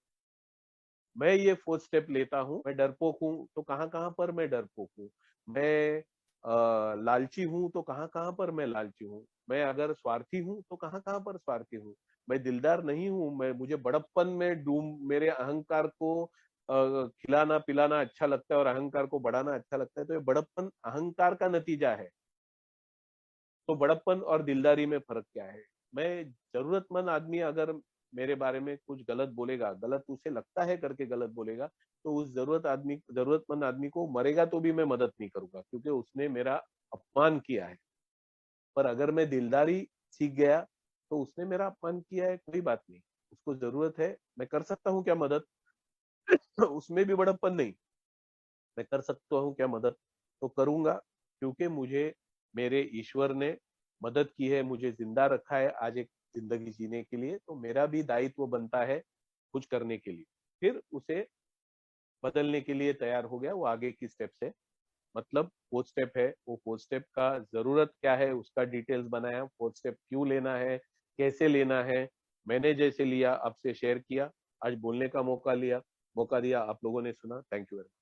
मैं ये फोर्थ स्टेप लेता हूँ। मैं डरपोक हूँ तो कहाँ कहाँ पर मैं डरपोक हूँ, मैं लालची हूँ तो कहाँ कहाँ पर मैं लालची हूँ, मैं अगर स्वार्थी हूँ तो कहाँ कहाँ पर स्वार्थी हूँ, मैं दिलदार नहीं हूँ, मैं मुझे बड़प्पन में डूब, मेरे अहंकार को खिलाना पिलाना अच्छा लगता है और अहंकार को बढ़ाना अच्छा लगता है, तो ये बड़प्पन अहंकार का नतीजा है। तो बड़प्पन और दिलदारी में फर्क क्या है? मैं जरूरतमंद आदमी अगर मेरे बारे में कुछ गलत बोलेगा, गलत उसे लगता है करके गलत बोलेगा, तो उस जरूरतमंद आदमी को मरेगा तो भी मैं मदद नहीं करूंगा, क्योंकि उसने मेरा अपमान किया है। पर अगर मैं दिलदारी सीख गया, तो उसने मेरा अपमान किया है, कोई बात नहीं, उसको जरूरत है, मैं कर सकता हूँ क्या मदद? उसमें भी बड़प्पन नहीं, मैं कर सकता हूँ क्या मदद, तो करूंगा, क्योंकि मुझे मेरे ईश्वर ने मदद की है, मुझे जिंदा रखा है आज एक जिंदगी जीने के लिए, तो मेरा भी दायित्व बनता है कुछ करने के लिए। फिर उसे बदलने के लिए तैयार हो गया, वो आगे की स्टेप्स है। मतलब फोर्थ स्टेप है, वो फोर्थ स्टेप का जरूरत क्या है उसका डिटेल्स बनाया, फोर्थ स्टेप क्यों लेना है, कैसे लेना है, मैंने जैसे लिया आपसे शेयर किया, आज बोलने का मौका दिया, आप लोगों ने सुना। Thank you very much.